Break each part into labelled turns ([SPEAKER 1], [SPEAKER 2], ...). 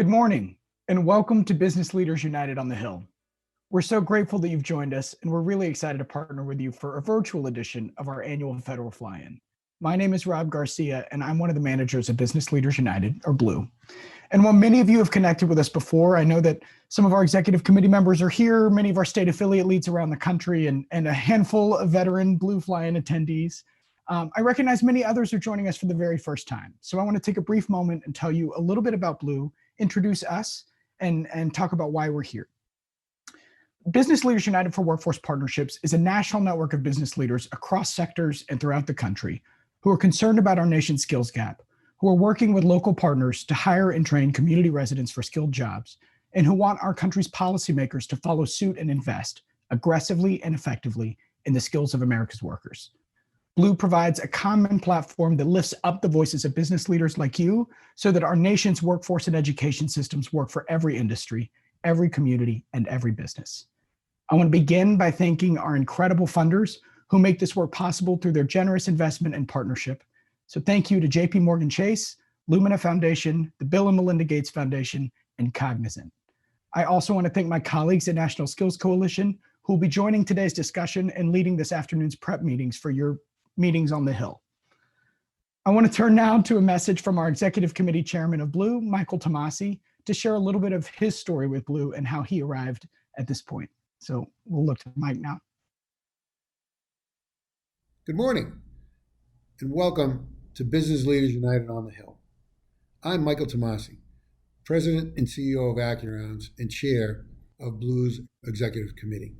[SPEAKER 1] Good morning, and welcome to Business Leaders United on the Hill. We're so grateful that you've joined us, and we're really excited to partner with you for a virtual edition of our annual Federal Fly-In. My name is Rob Garcia, and I'm one of the managers of Business Leaders United, or Blue. And while many of you have connected with us before, I know that some of our executive committee members are here, many of our state affiliate leads around the country, and a handful of veteran Blue Fly-In attendees. I recognize many others are joining us for the very first time. So I want to take a brief moment and tell you a little bit about Blue, introduce us, and talk about why we're here. Business Leaders United for Workforce Partnerships is a national network of business leaders across sectors and throughout the country who are concerned about our nation's skills gap, who are working with local partners to hire and train community residents for skilled jobs, and who want our country's policymakers to follow suit and invest aggressively and effectively in the skills of America's workers. Blue provides a common platform that lifts up the voices of business leaders like you so that our nation's workforce and education systems work for every industry, every community, and every business. I want to begin by thanking our incredible funders who make this work possible through their generous investment and partnership. So thank you to JP Morgan Chase, Lumina Foundation, the Bill and Melinda Gates Foundation, and Cognizant. I also want to thank my colleagues at National Skills Coalition who will be joining today's discussion and leading this afternoon's prep meetings for your meetings on the Hill. I want to turn now to a message from our Executive Committee Chairman of Blue, Michael Tomasi, to share a little bit of his story with Blue and how he arrived at this point. So we'll look to Mike now.
[SPEAKER 2] Good morning, and welcome to Business Leaders United on the Hill. I'm Michael Tomasi, President and CEO of AccuRounds and Chair of Blue's Executive Committee.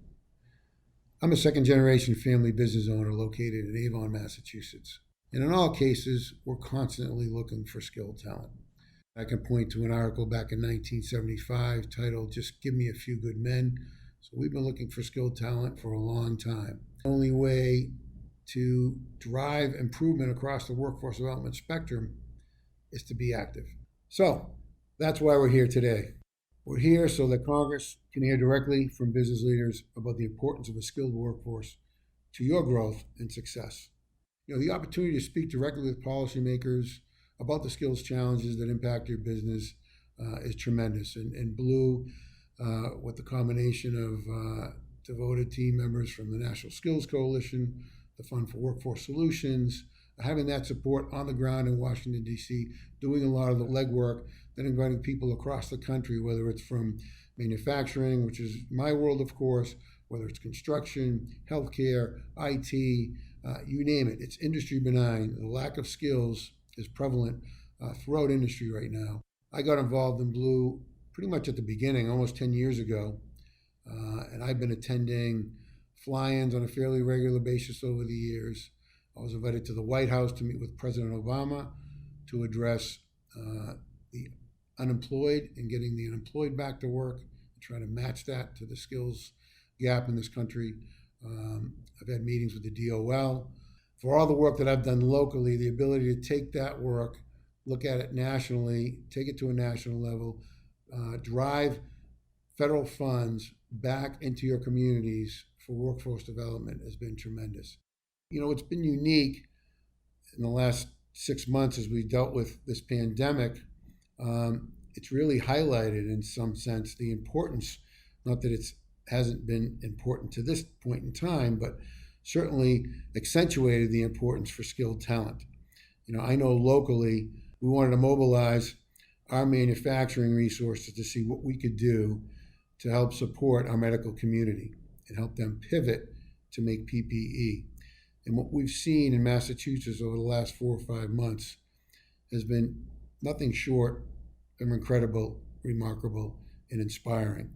[SPEAKER 2] I'm a second-generation family business owner located in Avon, Massachusetts. And in all cases, we're constantly looking for skilled talent. I can point to an article back in 1975 titled, "Just Give Me a Few Good Men." So we've been looking for skilled talent for a long time. The only way to drive improvement across the workforce development spectrum is to be active. So that's why we're here today. We're here so that Congress can hear directly from business leaders about the importance of a skilled workforce to your growth and success. The opportunity to speak directly with policymakers about the skills challenges that impact your business is tremendous. And Blue, with the combination of devoted team members from the National Skills Coalition, the Fund for Workforce Solutions, having that support on the ground in Washington, D.C., doing a lot of the legwork, then inviting people across the country, whether it's from manufacturing, which is my world, of course, whether it's construction, healthcare, IT, you name it. It's industry benign. The lack of skills is prevalent throughout industry right now. I got involved in Blue pretty much at the beginning, almost 10 years ago, and I've been attending fly-ins on a fairly regular basis over the years. I was invited to the White House to meet with President Obama to address the unemployed and getting the unemployed back to work, and try to match that to the skills gap in this country. I've had meetings with the DOL. For all the work that I've done locally, the ability to take that work, look at it nationally, take it to a national level, drive federal funds back into your communities for workforce development has been tremendous. It's been unique in the last 6 months as we dealt with this pandemic. It's really highlighted in some sense the importance, not that it hasn't been important to this point in time, but certainly accentuated the importance for skilled talent. I know locally we wanted to mobilize our manufacturing resources to see what we could do to help support our medical community and help them pivot to make PPE. And what we've seen in Massachusetts over the last 4 or 5 months has been nothing short of incredible, remarkable, and inspiring.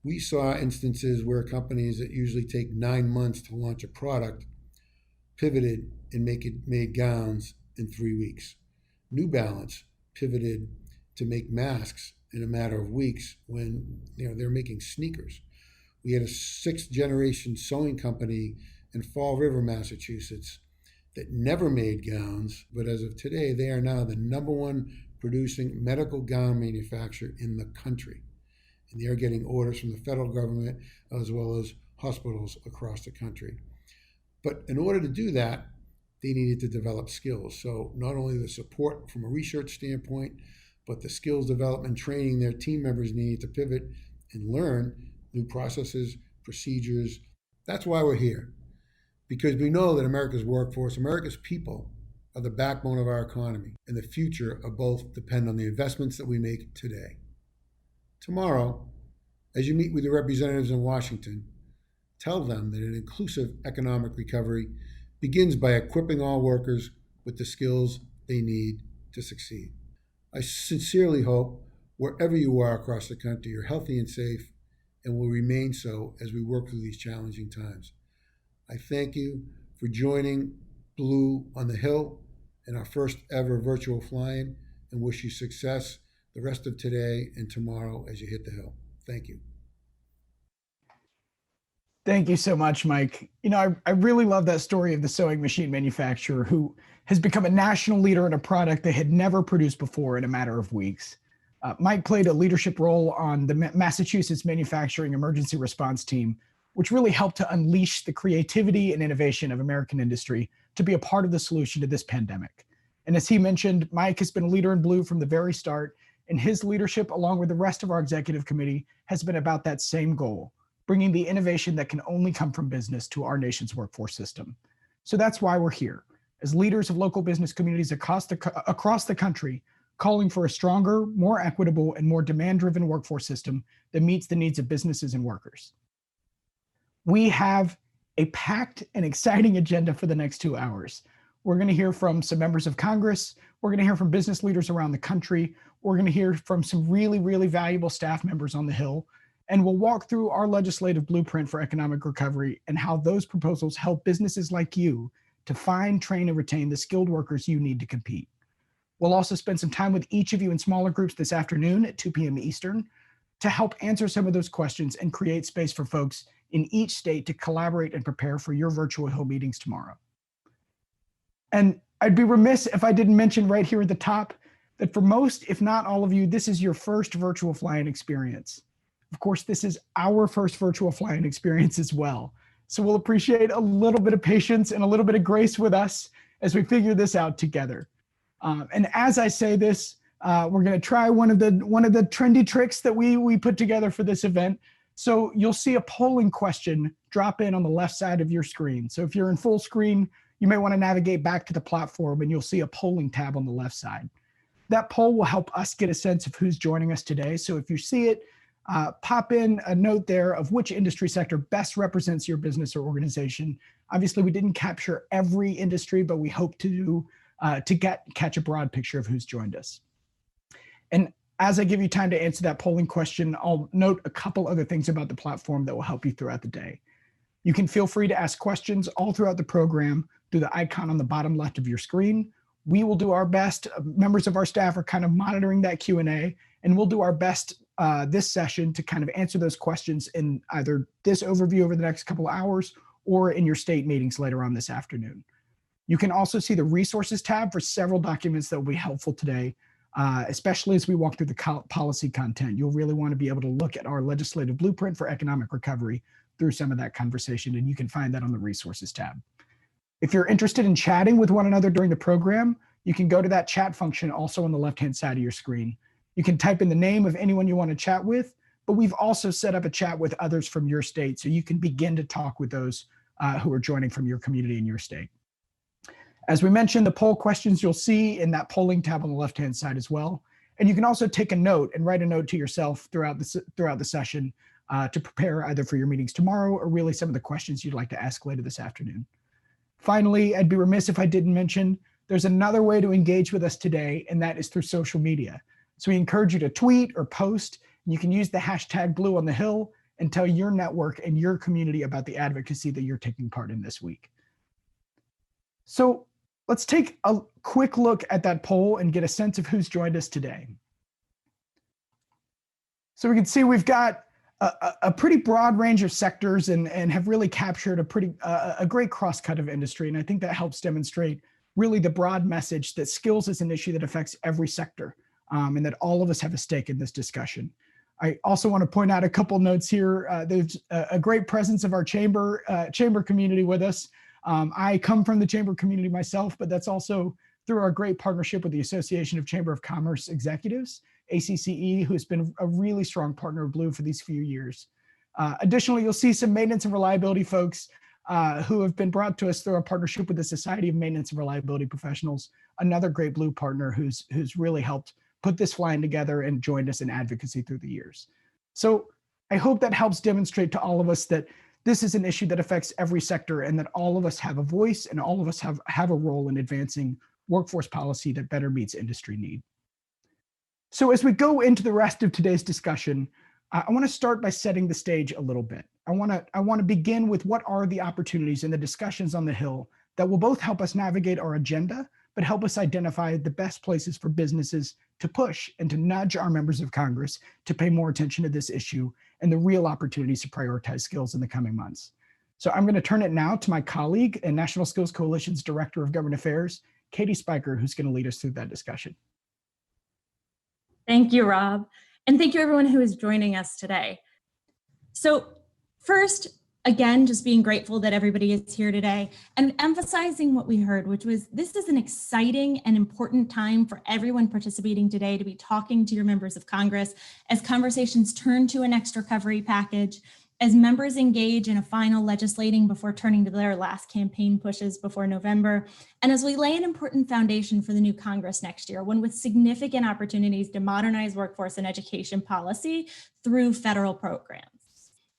[SPEAKER 2] We saw instances where companies that usually take 9 months to launch a product pivoted and made gowns in 3 weeks. New Balance pivoted to make masks in a matter of weeks when they're making sneakers. We had a 6th-generation sewing company in Fall River, Massachusetts, that never made gowns, but as of today, they are now the #1 producing medical gown manufacturer in the country. And they are getting orders from the federal government as well as hospitals across the country. But in order to do that, they needed to develop skills. So not only the support from a research standpoint, but the skills development training their team members need to pivot and learn new processes, procedures. That's why we're here, because we know that America's workforce, America's people, are the backbone of our economy, and the future of both depend on the investments that we make today. Tomorrow, as you meet with your representatives in Washington, tell them that an inclusive economic recovery begins by equipping all workers with the skills they need to succeed. I sincerely hope wherever you are across the country, you're healthy and safe and will remain so as we work through these challenging times. I thank you for joining Blue on the Hill in our first ever virtual fly-in and wish you success the rest of today and tomorrow as you hit the hill. Thank you.
[SPEAKER 1] Thank you so much, Mike. You know, I really love that story of the sewing machine manufacturer who has become a national leader in a product they had never produced before in a matter of weeks. Mike played a leadership role on the Massachusetts Manufacturing Emergency Response Team, which really helped to unleash the creativity and innovation of American industry to be a part of the solution to this pandemic. And as he mentioned, Mike has been a leader in Blue from the very start, and his leadership, along with the rest of our executive committee, has been about that same goal, bringing the innovation that can only come from business to our nation's workforce system. So that's why we're here, as leaders of local business communities across the country, calling for a stronger, more equitable, and more demand-driven workforce system that meets the needs of businesses and workers. We have a packed and exciting agenda for the next 2 hours. We're going to hear from some members of Congress. We're going to hear from business leaders around the country. We're going to hear from some really, really valuable staff members on the Hill. And we'll walk through our legislative blueprint for economic recovery and how those proposals help businesses like you to find, train, and retain the skilled workers you need to compete. We'll also spend some time with each of you in smaller groups this afternoon at 2 p.m. Eastern to help answer some of those questions and create space for folks in each state to collaborate and prepare for your virtual Hill meetings tomorrow. And I'd be remiss if I didn't mention right here at the top that for most, if not all of you, this is your first virtual fly-in experience. Of course, this is our first virtual fly-in experience as well. So we'll appreciate a little bit of patience and a little bit of grace with us as we figure this out together. And as I say this, we're going to try one of the trendy tricks that we put together for this event. So you'll see a polling question drop in on the left side of your screen. So if you're in full screen, you may want to navigate back to the platform and you'll see a polling tab on the left side. That poll will help us get a sense of who's joining us today. So if you see it, pop in a note there of which industry sector best represents your business or organization. Obviously, we didn't capture every industry, but we hope to catch a broad picture of who's joined us. And as I give you time to answer that polling question, I'll note a couple other things about the platform that will help you throughout the day. You can feel free to ask questions all throughout the program through the icon on the bottom left of your screen. We will do our best. Members of our staff are kind of monitoring that Q&A, and we'll do our best this session to kind of answer those questions in either this overview over the next couple of hours or in your state meetings later on this afternoon. You can also see the resources tab for several documents that will be helpful today, especially as we walk through the policy content. You'll really want to be able to look at our legislative blueprint for economic recovery through some of that conversation, and you can find that on the resources tab. If you're interested in chatting with one another during the program, you can go to that chat function also on the left-hand side of your screen. You can type in the name of anyone you want to chat with, but we've also set up a chat with others from your state, so you can begin to talk with those who are joining from your community in your state. As we mentioned, the poll questions you'll see in that polling tab on the left-hand side as well. And you can also take a note and write a note to yourself throughout the session to prepare either for your meetings tomorrow or really some of the questions you'd like to ask later this afternoon. Finally, I'd be remiss if I didn't mention there's another way to engage with us today, and that is through social media. So we encourage you to tweet or post. And you can use the hashtag Blue on the Hill and tell your network and your community about the advocacy that you're taking part in this week. So let's take a quick look at that poll and get a sense of who's joined us today. So we can see we've got a pretty broad range of sectors and have really captured a great cross-cut of industry. And I think that helps demonstrate really the broad message that skills is an issue that affects every sector, and that all of us have a stake in this discussion. I also want to point out a couple notes here. There's a great presence of our chamber community with us. I come from the chamber community myself, but that's also through our great partnership with the Association of Chamber of Commerce Executives, ACCE, who's been a really strong partner of Blue for these few years. Additionally, you'll see some maintenance and reliability folks who have been brought to us through our partnership with the Society of Maintenance and Reliability Professionals, another great Blue partner who's really helped put this flying together and joined us in advocacy through the years. So I hope that helps demonstrate to all of us that this is an issue that affects every sector and that all of us have a voice and all of us have a role in advancing workforce policy that better meets industry need. So as we go into the rest of today's discussion, I want to start by setting the stage a little bit. I want to begin with what are the opportunities and the discussions on the Hill that will both help us navigate our agenda, but help us identify the best places for businesses to push and to nudge our members of Congress to pay more attention to this issue and the real opportunities to prioritize skills in the coming months. So I'm going to turn it now to my colleague and National Skills Coalition's Director of Government Affairs, Katie Spiker, who's going to lead us through that discussion.
[SPEAKER 3] Thank you, Rob. And thank you everyone who is joining us today. So first, again, just being grateful that everybody is here today and emphasizing what we heard, which was this is an exciting and important time for everyone participating today to be talking to your members of Congress as conversations turn to a next recovery package, as members engage in a final legislating before turning to their last campaign pushes before November, and as we lay an important foundation for the new Congress next year, one with significant opportunities to modernize workforce and education policy through federal programs.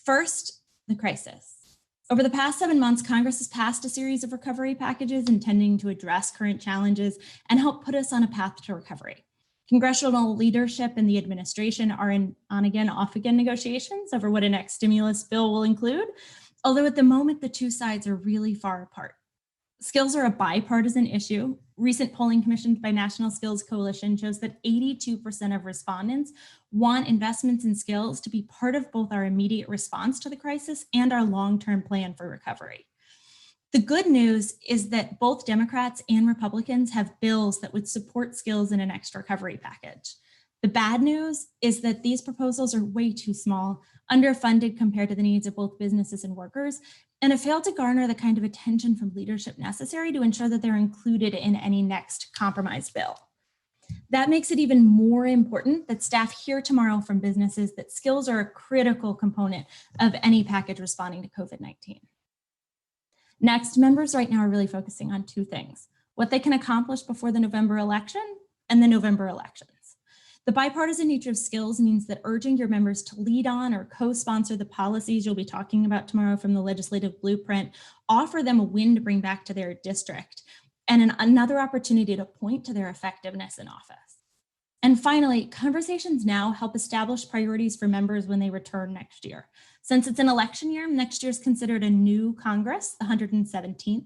[SPEAKER 3] First, the crisis. Over the past 7 months, Congress has passed a series of recovery packages intending to address current challenges and help put us on a path to recovery. Congressional leadership and the administration are in on-again, off-again negotiations over what a next stimulus bill will include, although at the moment the two sides are really far apart. Skills are a bipartisan issue. Recent polling commissioned by National Skills Coalition shows that 82% of respondents want investments in skills to be part of both our immediate response to the crisis and our long-term plan for recovery. The good news is that both Democrats and Republicans have bills that would support skills in a next recovery package. The bad news is that these proposals are way too small, underfunded compared to the needs of both businesses and workers, and have failed to garner the kind of attention from leadership necessary to ensure that they're included in any next compromise bill. That makes it even more important that staff hear tomorrow from businesses that skills are a critical component of any package responding to COVID-19. Next, members right now are really focusing on two things: what they can accomplish before the November election and the November elections. The bipartisan nature of skills means that urging your members to lead on or co-sponsor the policies you'll be talking about tomorrow from the legislative blueprint, offer them a win to bring back to their district, and another opportunity to point to their effectiveness in office. And finally, conversations now help establish priorities for members when they return next year. Since it's an election year, next year is considered a new Congress, the 117th.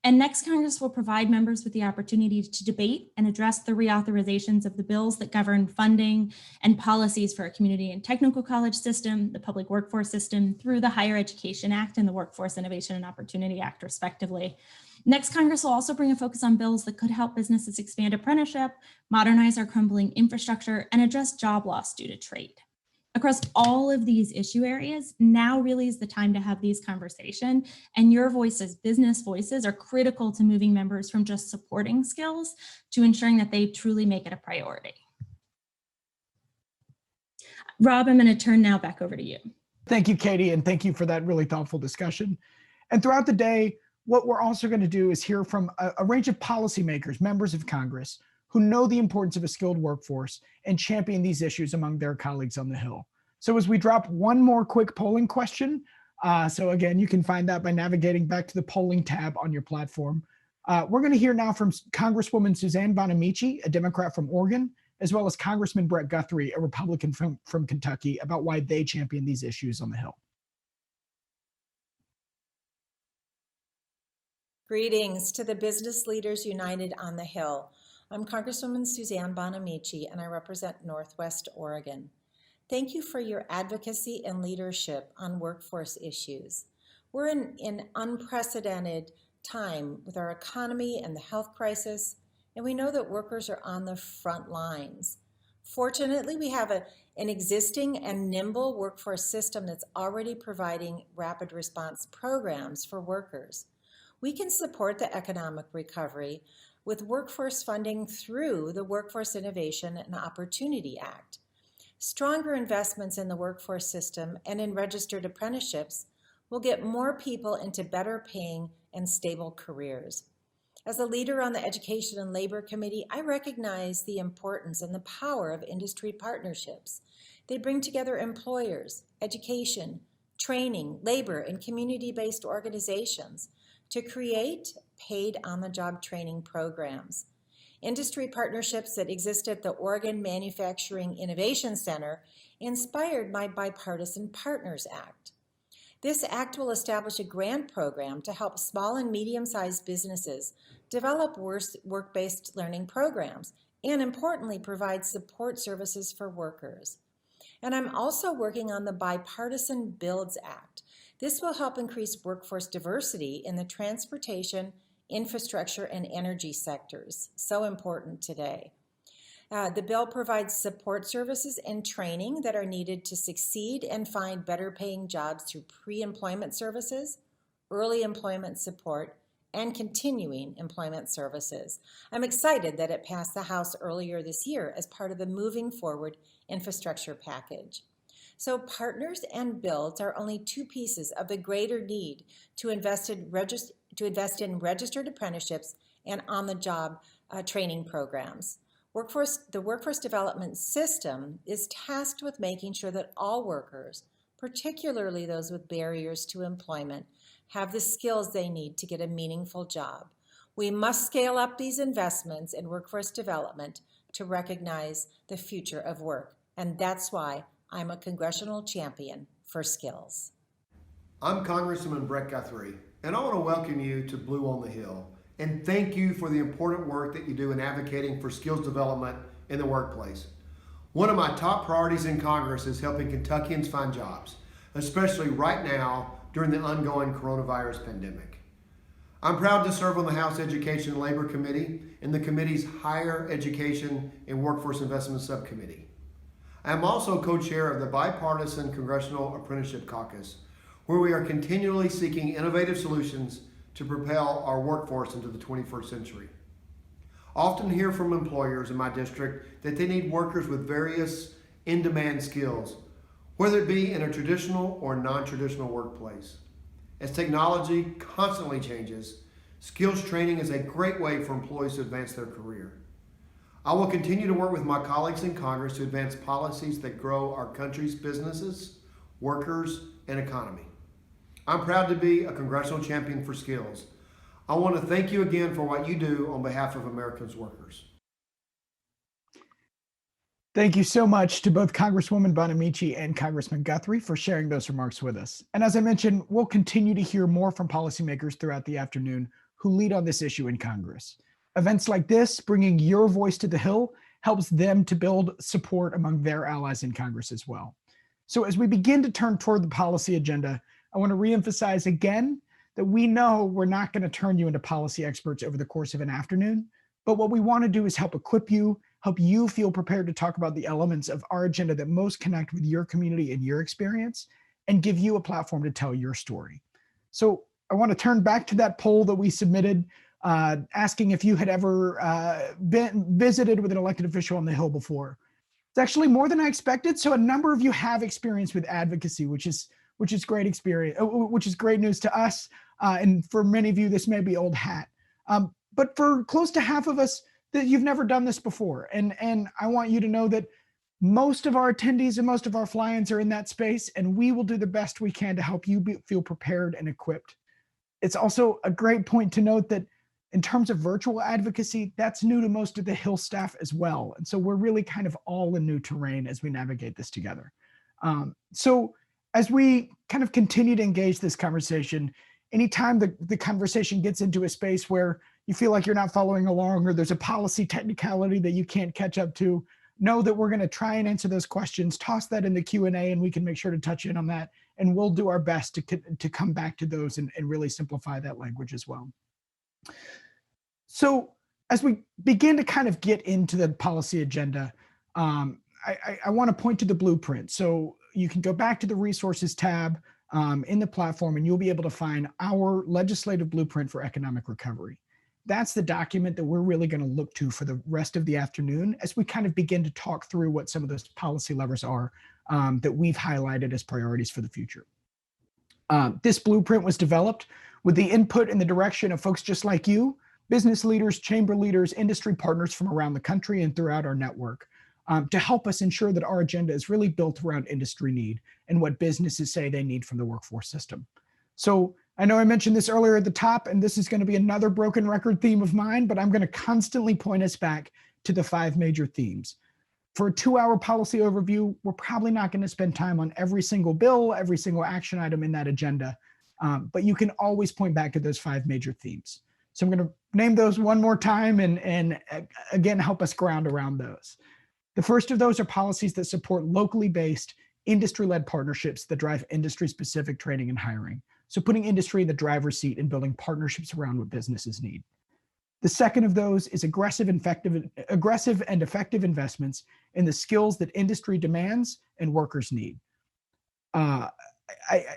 [SPEAKER 3] And next Congress will provide members with the opportunity to debate and address the reauthorizations of the bills that govern funding and policies for our community and technical college system, the public workforce system, through the Higher Education Act and the Workforce Innovation and Opportunity Act, respectively. Next Congress will also bring a focus on bills that could help businesses expand apprenticeship, modernize our crumbling infrastructure, and address job loss due to trade. Across all of these issue areas, now really is the time to have these conversations, and your voices, business voices, are critical to moving members from just supporting skills to ensuring that they truly make it a priority. Rob, I'm going to turn now back over to you.
[SPEAKER 1] Thank you, Katie, and thank you for that really thoughtful discussion. And throughout the day, what we're also going to do is hear from a range of policymakers, members of Congress, who know the importance of a skilled workforce and champion these issues among their colleagues on the Hill. So as we drop one more quick polling question, so again, you can find that by navigating back to the polling tab on your platform. We're going to hear now from Congresswoman Suzanne Bonamici, a Democrat from Oregon, as well as Congressman Brett Guthrie, a Republican from Kentucky, about why they champion these issues on the Hill.
[SPEAKER 4] Greetings to the Business Leaders United on the Hill. I'm Congresswoman Suzanne Bonamici, and I represent Northwest Oregon. Thank you for your advocacy and leadership on workforce issues. We're in an unprecedented time with our economy and the health crisis, and we know that workers are on the front lines. Fortunately, we have an existing and nimble workforce system that's already providing rapid response programs for workers. We can support the economic recovery with workforce funding through the Workforce Innovation and Opportunity Act. Stronger investments in the workforce system and in registered apprenticeships will get more people into better paying and stable careers. As a leader on the Education and Labor Committee, I recognize the importance and the power of industry partnerships. They bring together employers, education, training, labor, and community-based organizations to create paid on-the-job training programs. Industry partnerships that exist at the Oregon Manufacturing Innovation Center inspired my Bipartisan Partners Act. This act will establish a grant program to help small and medium-sized businesses develop work-based learning programs and, importantly, provide support services for workers. And I'm also working on the Bipartisan Builds Act. This will help increase workforce diversity in the transportation, infrastructure, and energy sectors, so important today. The bill provides support services and training that are needed to succeed and find better paying jobs through pre-employment services, early employment support, and continuing employment services. I'm excited that it passed the House earlier this year as part of the Moving Forward infrastructure package. So partners and builds are only two pieces of the greater need to invest in registered apprenticeships and on-the-job training programs. The workforce development system is tasked with making sure that all workers, particularly those with barriers to employment, have the skills they need to get a meaningful job. We must scale up these investments in workforce development to recognize the future of work, and that's why I'm a congressional champion for skills.
[SPEAKER 5] I'm Congressman Brett Guthrie, and I want to welcome you to Blue on the Hill and thank you for the important work that you do in advocating for skills development in the workplace. One of my top priorities in Congress is helping Kentuckians find jobs, especially right now during the ongoing coronavirus pandemic. I'm proud to serve on the House Education and Labor Committee and the committee's Higher Education and Workforce Investment Subcommittee. I am also co-chair of the Bipartisan Congressional Apprenticeship Caucus, where we are continually seeking innovative solutions to propel our workforce into the 21st century. I often hear from employers in my district that they need workers with various in-demand skills, whether it be in a traditional or non-traditional workplace. As technology constantly changes, skills training is a great way for employees to advance their career. I will continue to work with my colleagues in Congress to advance policies that grow our country's businesses, workers, and economy. I'm proud to be a congressional champion for skills. I want to thank you again for what you do on behalf of America's workers.
[SPEAKER 1] Thank you so much to both Congresswoman Bonamici and Congressman Guthrie for sharing those remarks with us. And as I mentioned, we'll continue to hear more from policymakers throughout the afternoon who lead on this issue in Congress. Events like this, bringing your voice to the Hill, helps them to build support among their allies in Congress as well. So as we begin to turn toward the policy agenda, I want to reemphasize again that we know we're not going to turn you into policy experts over the course of an afternoon, but what we want to do is help equip you, help you feel prepared to talk about the elements of our agenda that most connect with your community and your experience, and give you a platform to tell your story. So I want to turn back to that poll that we submitted, asking if you had ever been visited with an elected official on the Hill before. It's actually more than I expected. So a number of you have experience with advocacy, which is great experience, which is great news to us. And for many of you, this may be old hat. But for close to half of us, that you've never done this before. And I want you to know that most of our attendees and most of our fly-ins are in that space, and we will do the best we can to help you feel prepared and equipped. It's also a great point to note that in terms of virtual advocacy, that's new to most of the Hill staff as well. And so we're really kind of all in new terrain as we navigate this together. So as we kind of continue to engage this conversation, anytime the conversation gets into a space where you feel like you're not following along or there's a policy technicality that you can't catch up to, know that we're going to try and answer those questions. Toss that in the Q&A and we can make sure to touch in on that. And we'll do our best to come back to those and really simplify that language as well. So as we begin to kind of get into the policy agenda, I want to point to the blueprint. So you can go back to the resources tab in the platform and you'll be able to find our legislative blueprint for economic recovery. that's the document that we're really going to look to for the rest of the afternoon as we kind of begin to talk through what some of those policy levers are that we've highlighted as priorities for the future. This blueprint was developed with the input and the direction of folks just like you, business leaders, chamber leaders, industry partners from around the country and throughout our network, to help us ensure that our agenda is really built around industry need and what businesses say they need from the workforce system. So I know I mentioned this earlier at the top, and this is going to be another broken record theme of mine, but I'm going to constantly point us back to the 5 major themes. For a 2-hour policy overview, we're probably not going to spend time on every single bill, every single action item in that agenda, but you can always point back to those 5 major themes. So I'm going to name those one more time and again, help us ground around those. The first of those are policies that support locally based, industry-led partnerships that drive industry-specific training and hiring. So putting industry in the driver's seat and building partnerships around what businesses need. The second of those is aggressive and effective investments in the skills that industry demands and workers need.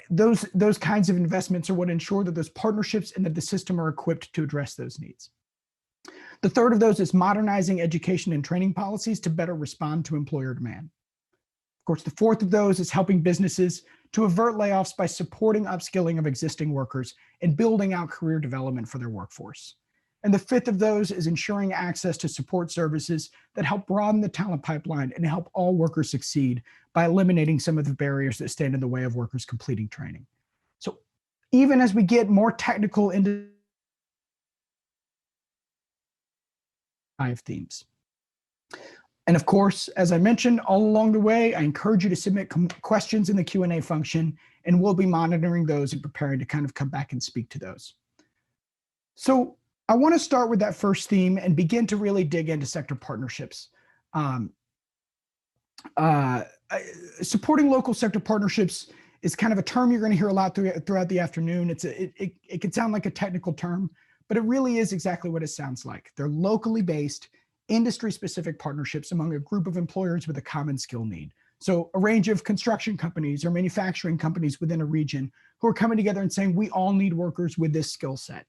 [SPEAKER 1] Those kinds of investments are what ensure that those partnerships and that the system are equipped to address those needs. The third of those is modernizing education and training policies to better respond to employer demand. Of course, the fourth of those is helping businesses to avert layoffs by supporting upskilling of existing workers and building out career development for their workforce. And the fifth of those is ensuring access to support services that help broaden the talent pipeline and help all workers succeed by eliminating some of the barriers that stand in the way of workers completing training. So even as we get more technical into 5 themes. And of course, as I mentioned, all along the way, I encourage you to submit questions in the Q&A function, and we'll be monitoring those and preparing to kind of come back and speak to those. So I want to start with that first theme and begin to really dig into sector partnerships. Supporting local sector partnerships is kind of a term you're going to hear a lot throughout the afternoon. It can sound like a technical term, but it really is exactly what it sounds like. They're locally based, industry-specific partnerships among a group of employers with a common skill need. So a range of construction companies or manufacturing companies within a region who are coming together and saying, we all need workers with this skill set.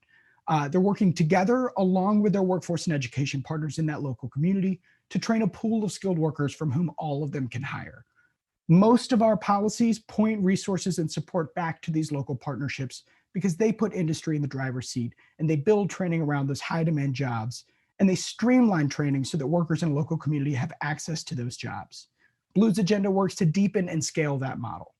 [SPEAKER 1] They're working together along with their workforce and education partners in that local community to train a pool of skilled workers from whom all of them can hire. Most of our policies point resources and support back to these local partnerships because they put industry in the driver's seat and they build training around those high demand jobs, and they streamline training so that workers in a local community have access to those jobs. Blue's agenda works to deepen and scale that model.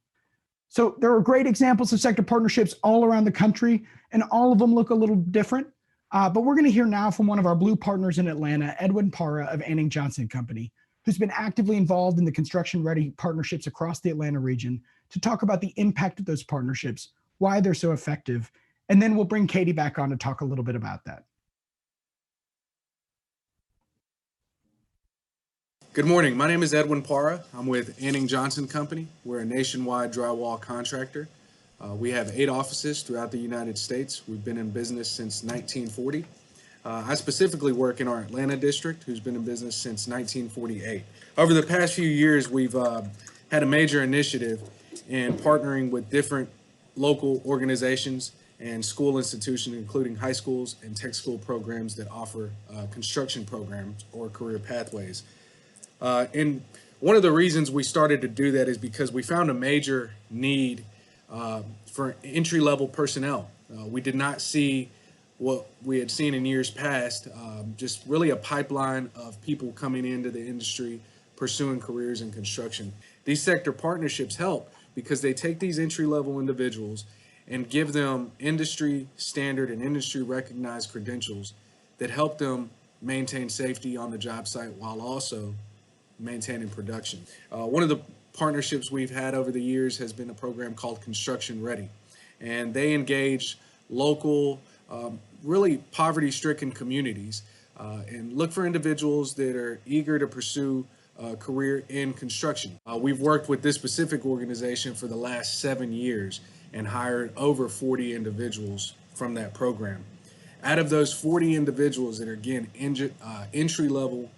[SPEAKER 1] So there are great examples of sector partnerships all around the country, and all of them look a little different. But we're going to hear now from one of our Blue partners in Atlanta, Edwin Parra of Anning Johnson Company, who's been actively involved in the construction-ready partnerships across the Atlanta region, to talk about the impact of those partnerships, why they're so effective, and then we'll bring Katie back on to talk a little bit about that.
[SPEAKER 6] Good morning. My name is Edwin Parra. I'm with Anning Johnson Company. We're a nationwide drywall contractor. We have 8 offices throughout the United States. We've been in business since 1940. I specifically work in our Atlanta district, who's been in business since 1948. Over the past few years, we've had a major initiative in partnering with different local organizations and school institutions, including high schools and tech school programs that offer construction programs or career pathways. And one of the reasons we started to do that is because we found a major need for entry-level personnel. We did not see what we had seen in years past, just really a pipeline of people coming into the industry, pursuing careers in construction. These sector partnerships help because they take these entry-level individuals and give them industry standard and industry recognized credentials that help them maintain safety on the job site while also maintaining production. One of the partnerships we've had over the years has been a program called Construction Ready, and they engage local, really poverty-stricken communities and look for individuals that are eager to pursue a career in construction. We've worked with this specific organization for the last 7 years and hired over 40 individuals from that program. Out of those 40 individuals that are, again, entry-level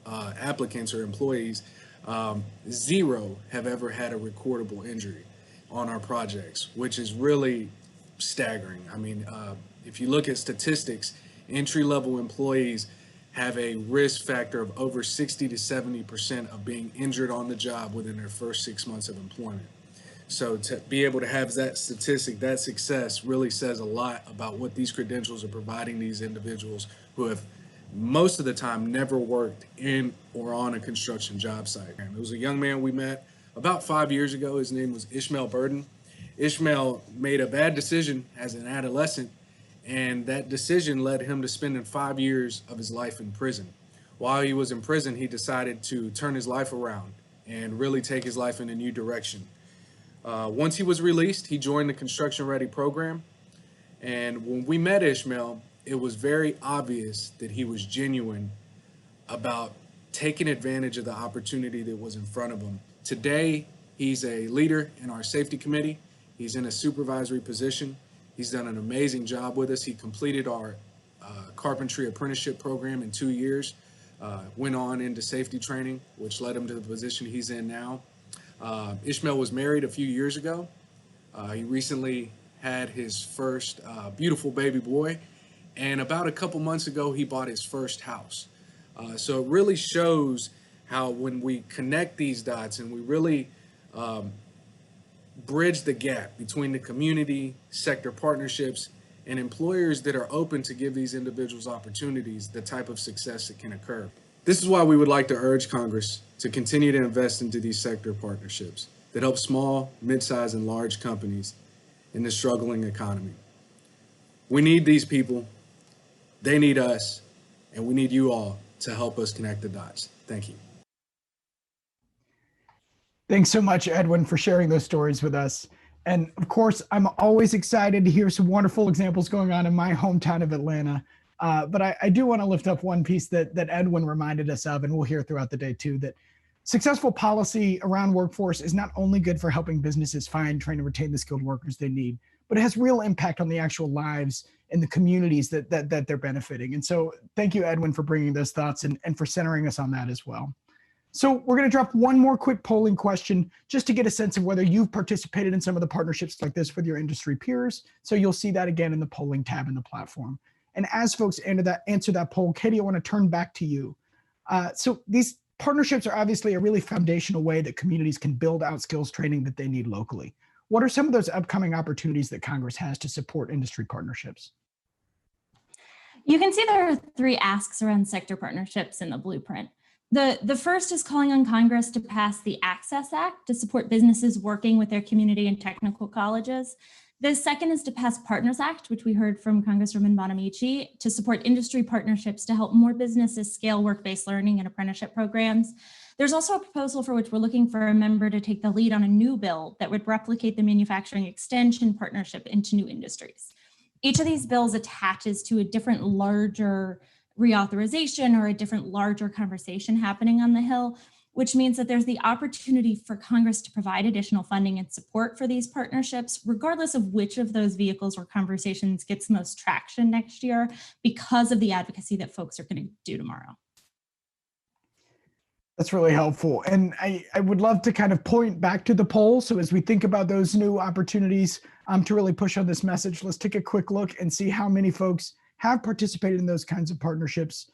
[SPEAKER 6] applicants or employees, 0 have ever had a recordable injury on our projects, which is really staggering. I mean, if you look at statistics Entry-level employees have a risk factor of over 60 to 70% of being injured on the job within their first 6 months of employment. So to be able to have that statistic, that success really says a lot about what these credentials are providing these individuals who have most of the time never worked in or on a construction job site. It was a young man we met about 5 years ago. His name was Ishmael Burden. Ishmael made a bad decision as an adolescent, and that decision led him to spending 5 years of his life in prison. While he was in prison, he decided to turn his life around and really take his life in a new direction. Once he was released, he joined the Construction Ready program. And when we met Ishmael, it was very obvious that he was genuine about taking advantage of the opportunity that was in front of him. Today, he's a leader in our safety committee. He's in a supervisory position. He's done an amazing job with us. He completed our carpentry apprenticeship program in 2 years, went on into safety training, which led him to the position he's in now. Ishmael was married a few years ago. He recently had his first beautiful baby boy, and about a couple months ago, he bought his first house. So it really shows how when we connect these dots and we really bridge the gap between the community, sector partnerships, and employers that are open to give these individuals opportunities, the type of success that can occur. This is why we would like to urge Congress to continue to invest into these sector partnerships that help small, mid-sized, and large companies in the struggling economy. We need these people, they need us, and we need you all to help us connect the dots. Thank you.
[SPEAKER 1] Thanks so much, Edwin, for sharing those stories with us. And of course, I'm always excited to hear some wonderful examples going on in my hometown of Atlanta. But I do want to lift up one piece that Edwin reminded us of, and we'll hear throughout the day too, that successful policy around workforce is not only good for helping businesses find, train, and retain the skilled workers they need, but it has real impact on the actual lives and the communities that they're benefiting. And so thank you, Edwin, for bringing those thoughts and for centering us on that as well. So we're going to drop one more quick polling question just to get a sense of whether you've participated in some of the partnerships like this with your industry peers. So you'll see that again in the polling tab in the platform. And as folks answer that poll, Katie, I want to turn back to you. So these partnerships are obviously a really foundational way that communities can build out skills training that they need locally. What are some of those upcoming opportunities that Congress has to support industry partnerships?
[SPEAKER 3] You can see there are 3 asks around sector partnerships in the blueprint. The first is calling on Congress to pass the Access Act to support businesses working with their community and technical colleges. The second is to pass Partners Act, which we heard from Congresswoman Bonamici, to support industry partnerships to help more businesses scale work-based learning and apprenticeship programs. There's also a proposal for which we're looking for a member to take the lead on a new bill that would replicate the manufacturing extension partnership into new industries. Each of these bills attaches to a different larger reauthorization or a different larger conversation happening on the Hill, which means that there's the opportunity for Congress to provide additional funding and support for these partnerships, regardless of which of those vehicles or conversations gets most traction next year, because of the advocacy that folks are going to do tomorrow.
[SPEAKER 1] That's really helpful. And I would love to kind of point back to the poll. So as we think about those new opportunities to really push on this message, let's take a quick look and see how many folks have participated in those kinds of partnerships.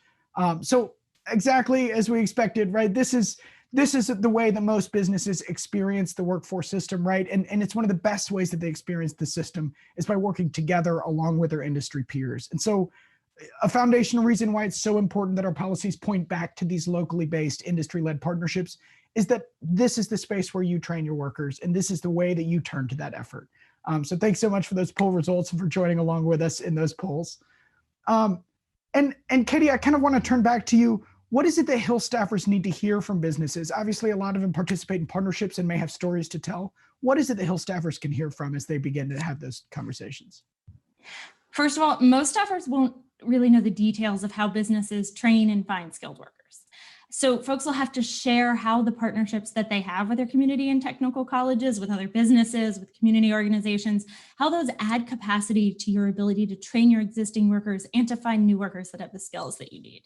[SPEAKER 1] So exactly as we expected, right? This is the way that most businesses experience the workforce system, right? And it's one of the best ways that they experience the system is by working together along with their industry peers. And so a foundational reason why it's so important that our policies point back to these locally based industry-led partnerships is that this is the space where you train your workers, and this is the way that you turn to that effort. So thanks so much for those poll results and for joining along with us in those polls. And Katie, I kind of want to turn back to you. What is it that Hill staffers need to hear from businesses? Obviously, a lot of them participate in partnerships and may have stories to tell. What is it that Hill staffers can hear from as they begin to have those conversations?
[SPEAKER 3] First of all, most staffers won't really know the details of how businesses train and find skilled workers. So folks will have to share how the partnerships that they have with their community and technical colleges, with other businesses, with community organizations, how those add capacity to your ability to train your existing workers and to find new workers that have the skills that you need.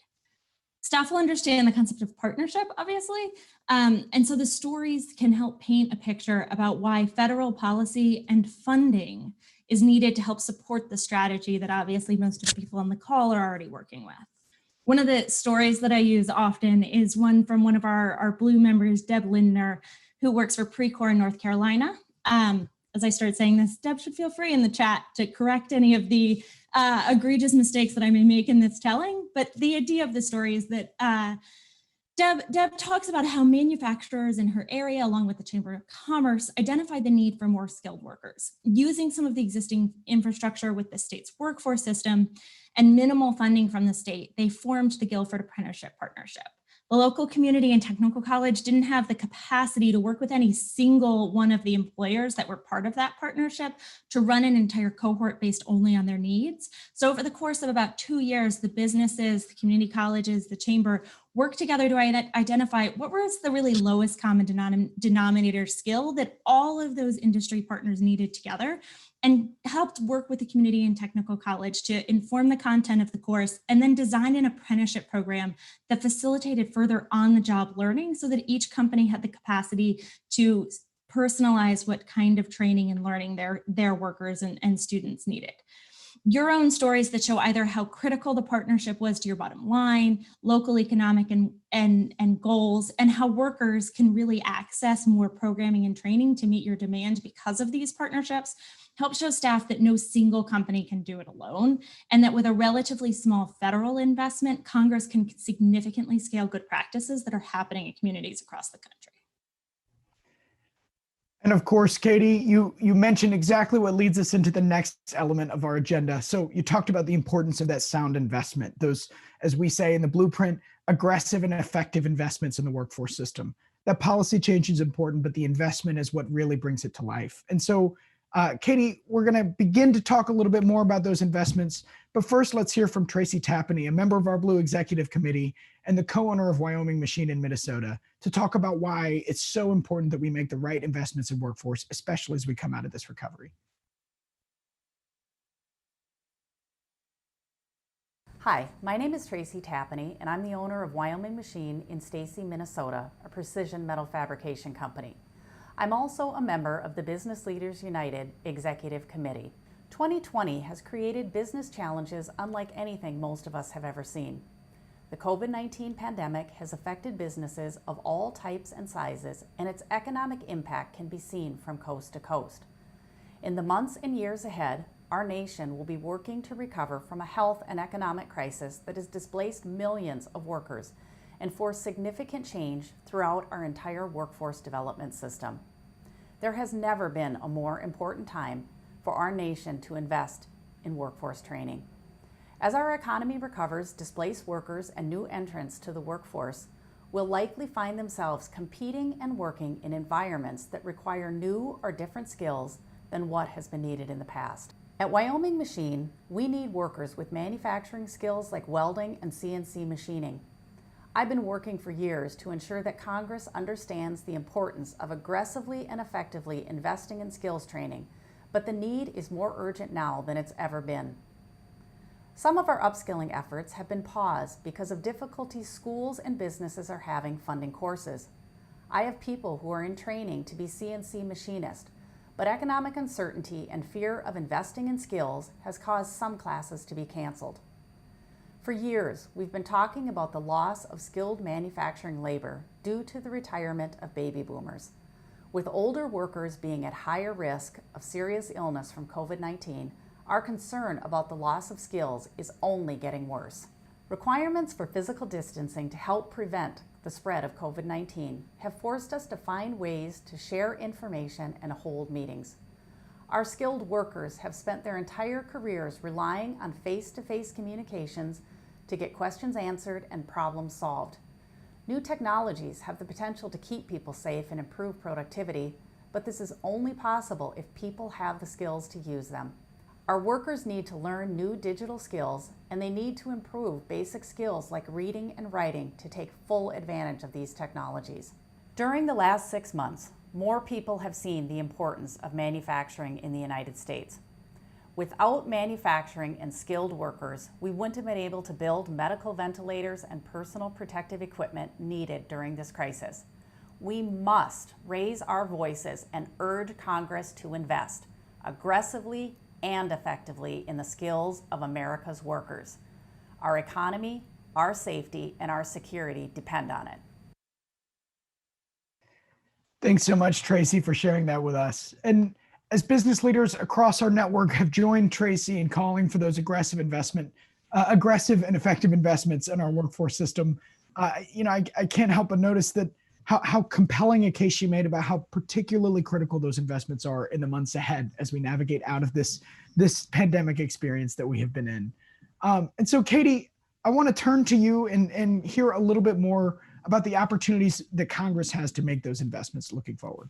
[SPEAKER 3] Staff will understand the concept of partnership, obviously, and so the stories can help paint a picture about why federal policy and funding is needed to help support the strategy that obviously most of the people on the call are already working with. One of the stories that I use often is one from one of our Blue members, Deb Lindner, who works for Precor in North Carolina. As I start saying this, Deb should feel free in the chat to correct any of the egregious mistakes that I may make in this telling. But the idea of the story is that Deb talks about how manufacturers in her area, along with the Chamber of Commerce, identified the need for more skilled workers. Using some of the existing infrastructure with the state's workforce system and minimal funding from the state, they formed the Guilford Apprenticeship Partnership. The local community and technical college didn't have the capacity to work with any single one of the employers that were part of that partnership to run an entire cohort based only on their needs. So over the course of about 2 years, the businesses, the community colleges, the chamber worked together to identify what was the really lowest common denominator skill that all of those industry partners needed together, and helped work with the community and technical college to inform the content of the course and then design an apprenticeship program that facilitated further on-the-job learning so that each company had the capacity to personalize what kind of training and learning their workers and students needed. Your own stories that show either how critical the partnership was to your bottom line, local economic and goals, and how workers can really access more programming and training to meet your demand because of these partnerships, help show staff that no single company can do it alone, and that with a relatively small federal investment, Congress can significantly scale good practices that are happening in communities across the country.
[SPEAKER 1] And of course, Katie, you mentioned exactly what leads us into the next element of our agenda. So you talked about the importance of that sound investment, those, as we say in the blueprint, aggressive and effective investments in the workforce system. That policy change is important, but the investment is what really brings it to life. And so, Katie, we're going to begin to talk a little bit more about those investments. But first, let's hear from Tracy Tapany, a member of our Blue Executive Committee and the co-owner of Wyoming Machine in Minnesota, to talk about why it's so important that we make the right investments in workforce, especially as we come out of this recovery.
[SPEAKER 7] Hi, my name is Tracy Tapany, and I'm the owner of Wyoming Machine in Stacy, Minnesota, a precision metal fabrication company. I'm also a member of the Business Leaders United Executive Committee. 2020 has created business challenges unlike anything most of us have ever seen. The COVID-19 pandemic has affected businesses of all types and sizes, and its economic impact can be seen from coast to coast. In the months and years ahead, our nation will be working to recover from a health and economic crisis that has displaced millions of workers and forced significant change throughout our entire workforce development system. There has never been a more important time for our nation to invest in workforce training. As our economy recovers, displaced workers and new entrants to the workforce will likely find themselves competing and working in environments that require new or different skills than what has been needed in the past. At Wyoming Machine, we need workers with manufacturing skills like welding and CNC machining. I've been working for years to ensure that Congress understands the importance of aggressively and effectively investing in skills training, but the need is more urgent now than it's ever been. Some of our upskilling efforts have been paused because of difficulties schools and businesses are having funding courses. I have people who are in training to be CNC machinists, but economic uncertainty and fear of investing in skills has caused some classes to be canceled. For years, we've been talking about the loss of skilled manufacturing labor due to the retirement of baby boomers. With older workers being at higher risk of serious illness from COVID-19, our concern about the loss of skills is only getting worse. Requirements for physical distancing to help prevent the spread of COVID-19 have forced us to find ways to share information and hold meetings. Our skilled workers have spent their entire careers relying on face-to-face communications to get questions answered and problems solved. New technologies have the potential to keep people safe and improve productivity, but this is only possible if people have the skills to use them. Our workers need to learn new digital skills, and they need to improve basic skills like reading and writing to take full advantage of these technologies. During the last 6 months, more people have seen the importance of manufacturing in the United States. Without manufacturing and skilled workers, we wouldn't have been able to build medical ventilators and personal protective equipment needed during this crisis. We must raise our voices and urge Congress to invest aggressively and effectively in the skills of America's workers. Our economy, our safety, and our security depend on it.
[SPEAKER 1] Thanks so much, Tracy, for sharing that with us. And as business leaders across our network have joined Tracy in calling for those aggressive and effective investments in our workforce system, I can't help but notice that how compelling a case she made about how particularly critical those investments are in the months ahead as we navigate out of this pandemic experience that we have been in. And so, Katie, I want to turn to you and hear a little bit more about the opportunities that Congress has to make those investments looking forward.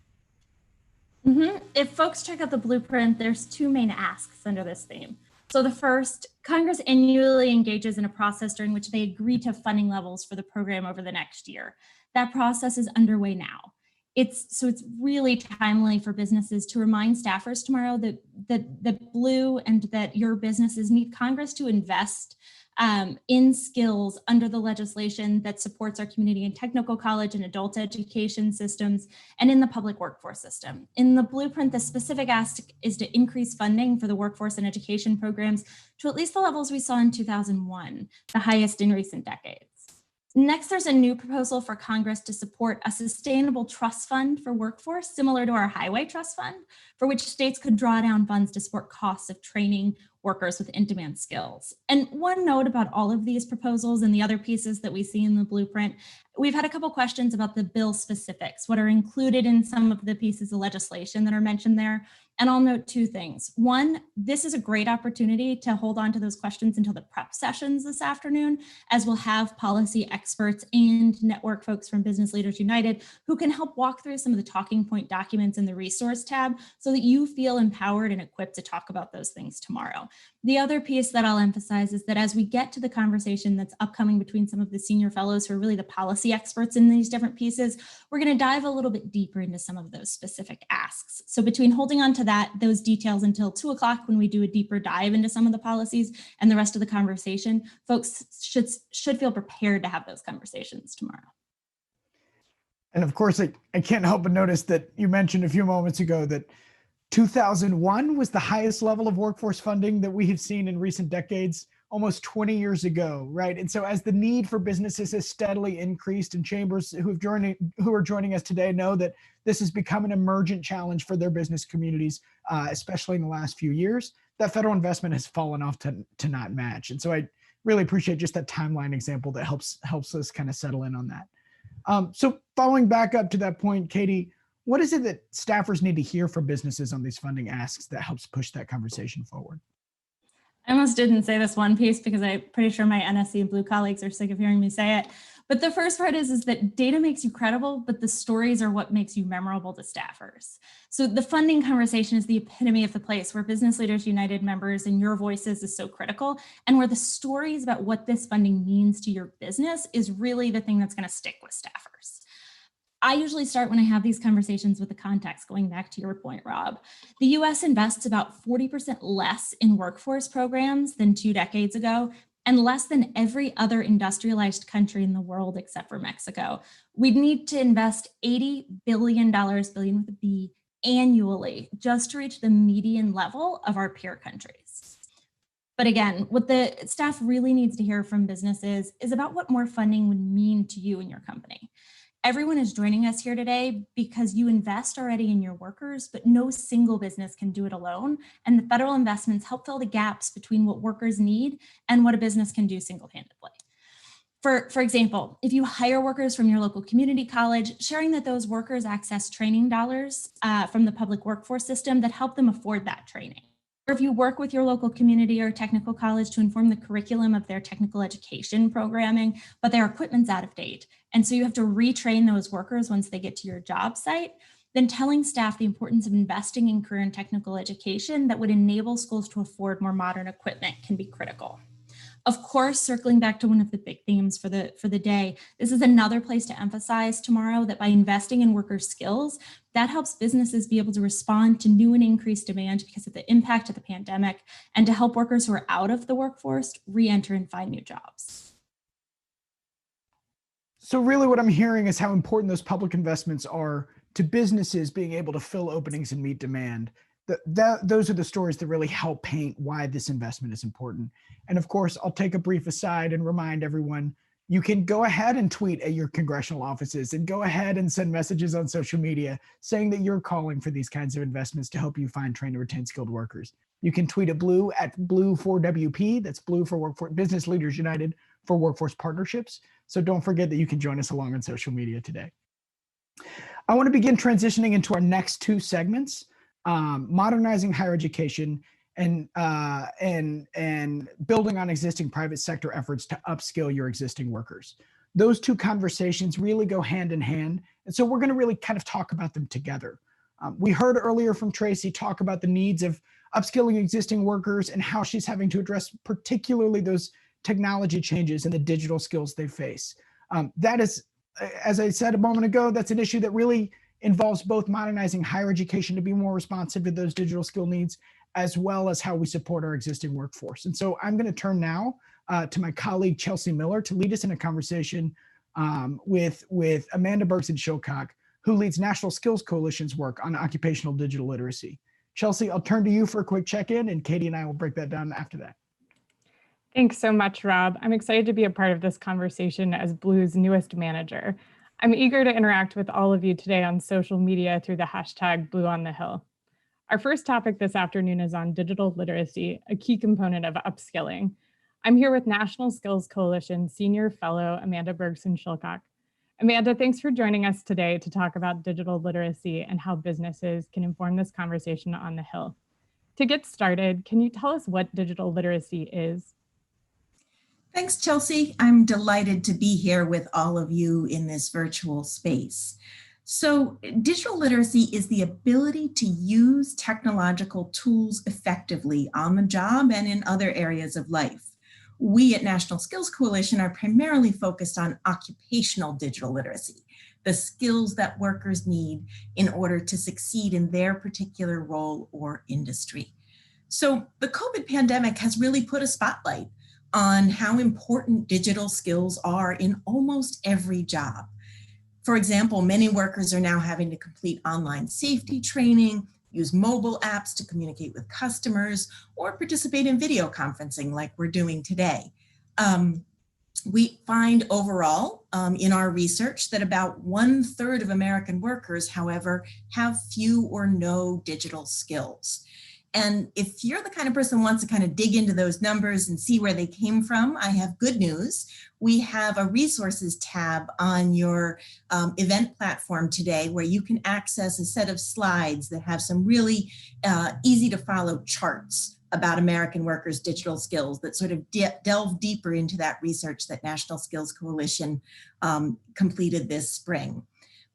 [SPEAKER 3] If folks check out the blueprint, there's two main asks under this theme. So the first, Congress annually engages in a process during which they agree to funding levels for the program over the next year. That process is underway now. It's really timely for businesses to remind staffers tomorrow that Blue and that your businesses need Congress to invest in skills under the legislation that supports our community and technical college and adult education systems and in the public workforce system. In the blueprint, the specific ask is to increase funding for the workforce and education programs to at least the levels we saw in 2001, the highest in recent decades. Next, there's a new proposal for Congress to support a sustainable trust fund for workforce, similar to our highway trust fund, for which states could draw down funds to support costs of training workers with in-demand skills. And one note about all of these proposals and the other pieces that we see in the blueprint, we've had a couple questions about the bill specifics, what are included in some of the pieces of legislation that are mentioned there. And I'll note two things. One, this is a great opportunity to hold on to those questions until the prep sessions this afternoon, as we'll have policy experts and network folks from Business Leaders United who can help walk through some of the talking point documents in the resource tab so that you feel empowered and equipped to talk about those things tomorrow. The other piece that I'll emphasize is that as we get to the conversation that's upcoming between some of the senior fellows who are really the policy experts in these different pieces, we're going to dive a little bit deeper into some of those specific asks. So between holding on to those details until 2 o'clock when we do a deeper dive into some of the policies and the rest of the conversation, folks should feel prepared to have those conversations tomorrow.
[SPEAKER 1] And of course, I can't help but notice that you mentioned a few moments ago that 2001 was the highest level of workforce funding that we have seen in recent decades, almost 20 years ago, right? And so as the need for businesses has steadily increased, and chambers who are joining us today know that this has become an emergent challenge for their business communities, especially in the last few years, that federal investment has fallen off to not match. And so I really appreciate just that timeline example that helps us kind of settle in on that. So following back up to that point, Katie, what is it that staffers need to hear from businesses on these funding asks that helps push that conversation forward?
[SPEAKER 3] I almost didn't say this one piece because I'm pretty sure my NSC and Blue colleagues are sick of hearing me say it. But the first part is that data makes you credible, but the stories are what makes you memorable to staffers. So the funding conversation is the epitome of the place where Business Leaders United members and your voices is so critical, and where the stories about what this funding means to your business is really the thing that's going to stick with staffers. I usually start when I have these conversations with the context, going back to your point, Rob. The US invests about 40% less in workforce programs than 2 decades ago, and less than every other industrialized country in the world except for Mexico. We'd need to invest $80 billion, billion with a B, annually just to reach the median level of our peer countries. But again, what the staff really needs to hear from businesses is about what more funding would mean to you and your company. Everyone is joining us here today because you invest already in your workers, but no single business can do it alone. And the federal investments help fill the gaps between what workers need and what a business can do single-handedly. For example, if you hire workers from your local community college, sharing that those workers access training dollars from the public workforce system that help them afford that training. Or if you work with your local community or technical college to inform the curriculum of their technical education programming, but their equipment's out of date, and so you have to retrain those workers once they get to your job site, then telling staff the importance of investing in career and technical education that would enable schools to afford more modern equipment can be critical. Of course, circling back to one of the big themes for the day, this is another place to emphasize tomorrow that by investing in worker skills, that helps businesses be able to respond to new and increased demand because of the impact of the pandemic, and to help workers who are out of the workforce re-enter and find new jobs.
[SPEAKER 1] So really what I'm hearing is how important those public investments are to businesses being able to fill openings and meet demand. those are the stories that really help paint why this investment is important. And of course, I'll take a brief aside and remind everyone, you can go ahead and tweet at your congressional offices and go ahead and send messages on social media saying that you're calling for these kinds of investments to help you find, train, and retain skilled workers. You can tweet at Blue at Blue4WP, that's Blue for Workforce, Business Leaders United for Workforce Partnerships. So don't forget that you can join us along on social media today. I want to begin transitioning into our next two segments, modernizing higher education and building on existing private sector efforts to upskill your existing workers. Those two conversations really go hand in hand. And so we're going to really kind of talk about them together. We heard earlier from Tracy talk about the needs of upskilling existing workers and how she's having to address particularly those technology changes and the digital skills they face. That is, as I said a moment ago, that's an issue that really involves both modernizing higher education to be more responsive to those digital skill needs, as well as how we support our existing workforce. And so I'm going to turn now to my colleague, Chelsea Miller, to lead us in a conversation with Amanda Bergson-Shillcock, who leads National Skills Coalition's work on occupational digital literacy. Chelsea, I'll turn to you for a quick check-in, and Katie and I will break that down after that.
[SPEAKER 8] Thanks so much, Rob. I'm excited to be a part of this conversation as Blue's newest manager. I'm eager to interact with all of you today on social media through the hashtag #BlueOnTheHill. Our first topic this afternoon is on digital literacy, a key component of upskilling. I'm here with National Skills Coalition Senior Fellow Amanda Bergson-Shillcock. Amanda, thanks for joining us today to talk about digital literacy and how businesses can inform this conversation on the Hill. To get started, can you tell us what digital literacy is?
[SPEAKER 9] Thanks, Chelsea. I'm delighted to be here with all of you in this virtual space. So digital literacy is the ability to use technological tools effectively on the job and in other areas of life. We at National Skills Coalition are primarily focused on occupational digital literacy, the skills that workers need in order to succeed in their particular role or industry. So the COVID pandemic has really put a spotlight on how important digital skills are in almost every job. For example, many workers are now having to complete online safety training, use mobile apps to communicate with customers, or participate in video conferencing like we're doing today. We find overall in our research that about 1/3 of American workers, however, have few or no digital skills. And if you're the kind of person who wants to kind of dig into those numbers and see where they came from, I have good news. We have a resources tab on your event platform today where you can access a set of slides that have some really easy to follow charts about American workers' digital skills that sort of delve deeper into that research that National Skills Coalition completed this spring.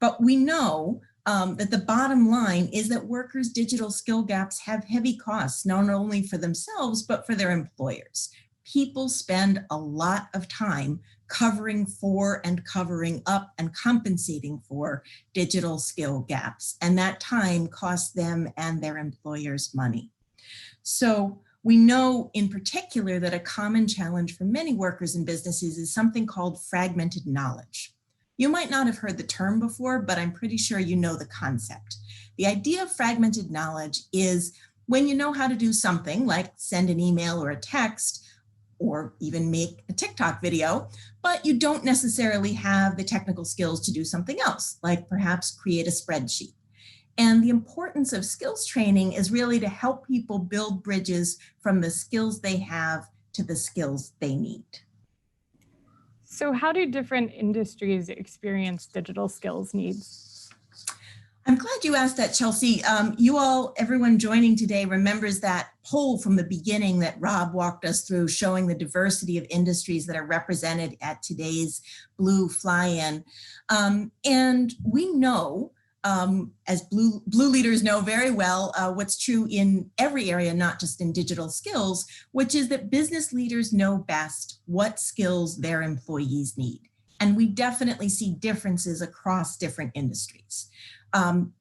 [SPEAKER 9] But we know that the bottom line is that workers' digital skill gaps have heavy costs, not only for themselves, but for their employers. People spend a lot of time covering for and covering up and compensating for digital skill gaps, and that time costs them and their employers money. So we know in particular that a common challenge for many workers and businesses is something called fragmented knowledge. You might not have heard the term before, but I'm pretty sure you know the concept. The idea of fragmented knowledge is when you know how to do something like send an email or a text, or even make a TikTok video, but you don't necessarily have the technical skills to do something else, like perhaps create a spreadsheet. And the importance of skills training is really to help people build bridges from the skills they have to the skills they need.
[SPEAKER 8] So how do different industries experience digital skills needs?
[SPEAKER 9] I'm glad you asked that, Chelsea. Everyone joining today remembers that poll from the beginning that Rob walked us through, showing the diversity of industries that are represented at today's Blue Fly-In. And we know, as Blue leaders know very well, what's true in every area, not just in digital skills, which is that business leaders know best what skills their employees need. And we definitely see differences across different industries.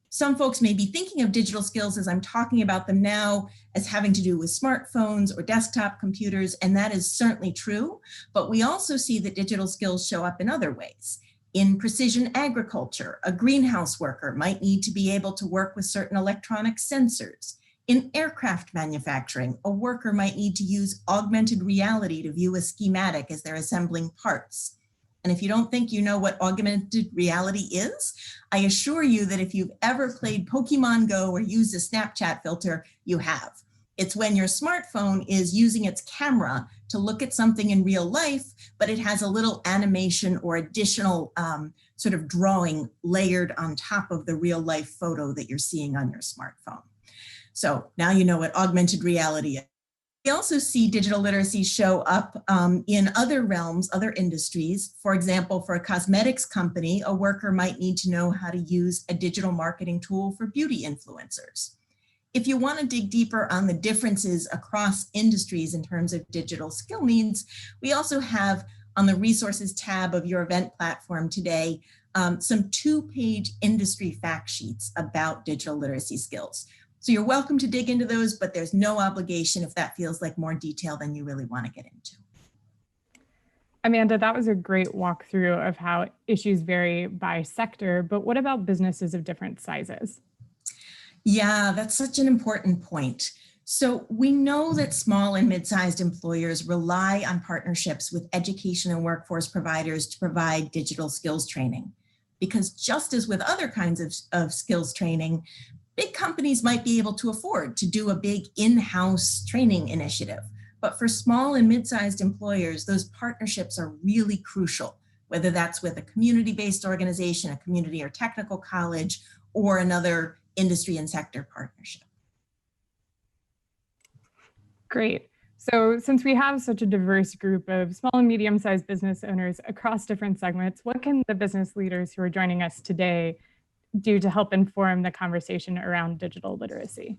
[SPEAKER 9] Some folks may be thinking of digital skills as I'm talking about them now as having to do with smartphones or desktop computers, and that is certainly true. But we also see that digital skills show up in other ways. In precision agriculture, a greenhouse worker might need to be able to work with certain electronic sensors. In aircraft manufacturing, a worker might need to use augmented reality to view a schematic as they're assembling parts. And if you don't think you know what augmented reality is, I assure you that if you've ever played Pokemon Go or used a Snapchat filter, you have. It's when your smartphone is using its camera to look at something in real life, but it has a little animation or additional sort of drawing layered on top of the real life photo that you're seeing on your smartphone. So now you know what augmented reality is. We also see digital literacy show up in other realms, other industries. For example, for a cosmetics company, a worker might need to know how to use a digital marketing tool for beauty influencers. If you want to dig deeper on the differences across industries in terms of digital skill needs, we also have on the resources tab of your event platform today, some 2-page industry fact sheets about digital literacy skills. So you're welcome to dig into those, but there's no obligation if that feels like more detail than you really want to get into.
[SPEAKER 8] Amanda, that was a great walkthrough of how issues vary by sector, but what about businesses of different sizes?
[SPEAKER 9] Yeah, that's such an important point. So we know that small and mid-sized employers rely on partnerships with education and workforce providers to provide digital skills training. Because just as with other kinds of skills training, big companies might be able to afford to do a big in-house training initiative. But for small and mid-sized employers, those partnerships are really crucial, whether that's with a community-based organization, a community or technical college, or another industry and sector partnership.
[SPEAKER 8] Great. So since we have such a diverse group of small and medium-sized business owners across different segments, what can the business leaders who are joining us today do to help inform the conversation around digital literacy?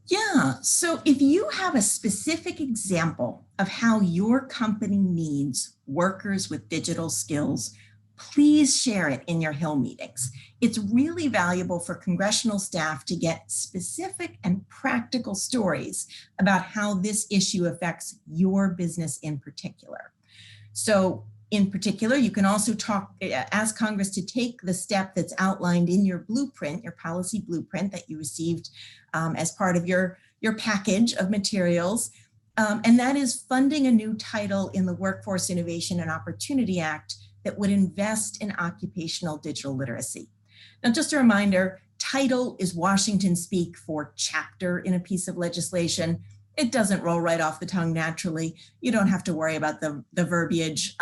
[SPEAKER 9] Yeah, so if you have a specific example of how your company needs workers with digital skills, please share it in your Hill meetings. It's really valuable for congressional staff to get specific and practical stories about how this issue affects your business in particular. So in particular, you can also ask Congress to take the step that's outlined in your blueprint, your policy blueprint that you received as part of your package of materials. And that is funding a new title in the Workforce Innovation and Opportunity Act that would invest in occupational digital literacy. Now, just a reminder, title is Washington speak for chapter in a piece of legislation. It doesn't roll right off the tongue naturally. You don't have to worry about the verbiage.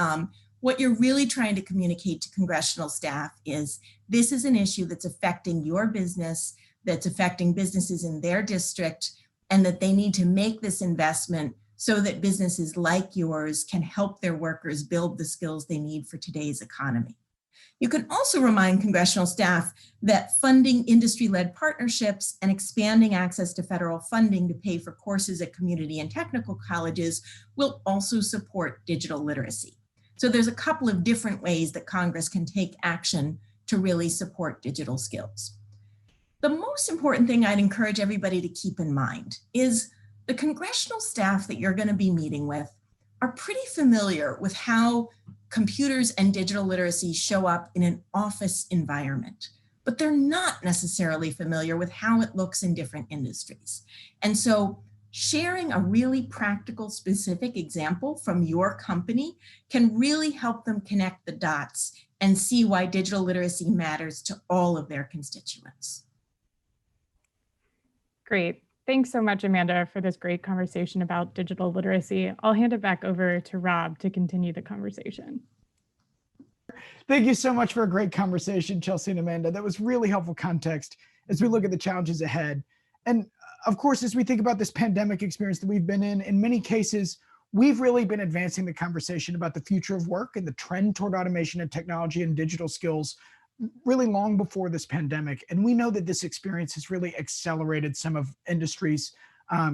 [SPEAKER 9] What you're really trying to communicate to congressional staff is this is an issue that's affecting your business, that's affecting businesses in their district, and that they need to make this investment so that businesses like yours can help their workers build the skills they need for today's economy. You can also remind congressional staff that funding industry-led partnerships and expanding access to federal funding to pay for courses at community and technical colleges will also support digital literacy. So there's a couple of different ways that Congress can take action to really support digital skills. The most important thing I'd encourage everybody to keep in mind is the congressional staff that you're going to be meeting with are pretty familiar with how computers and digital literacy show up in an office environment, but they're not necessarily familiar with how it looks in different industries. And so sharing a really practical, specific example from your company can really help them connect the dots and see why digital literacy matters to all of their constituents.
[SPEAKER 8] Great. Thanks so much, Amanda, for this great conversation about digital literacy. I'll hand it back over to Rob to continue the conversation.
[SPEAKER 1] Thank you so much for a great conversation, Chelsea and Amanda. That was really helpful context as we look at the challenges ahead. And of course, as we think about this pandemic experience that we've been in many cases, we've really been advancing the conversation about the future of work and the trend toward automation and technology and digital skills really long before this pandemic. And we know that this experience has really accelerated some of industries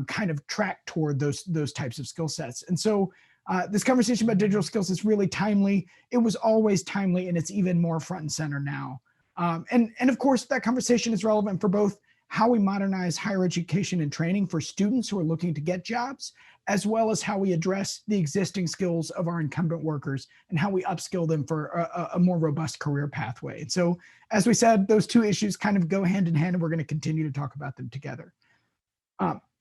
[SPEAKER 1] kind of track toward those types of skill sets. And so this conversation about digital skills is really timely. It was always timely, and it's even more front and center now. And of course, that conversation is relevant for both how we modernize higher education and training for students who are looking to get jobs, as well as how we address the existing skills of our incumbent workers and how we upskill them for a more robust career pathway. And so, as we said, those two issues kind of go hand in hand, and we're going to continue to talk about them together.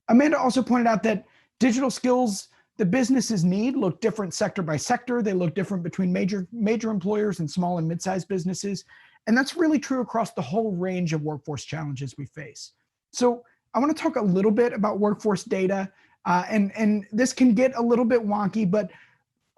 [SPEAKER 1] Amanda also pointed out that digital skills the businesses need look different sector by sector. They look different between major employers and small and mid-sized businesses. And that's really true across the whole range of workforce challenges we face. So I want to talk a little bit about workforce data. And this can get a little bit wonky, but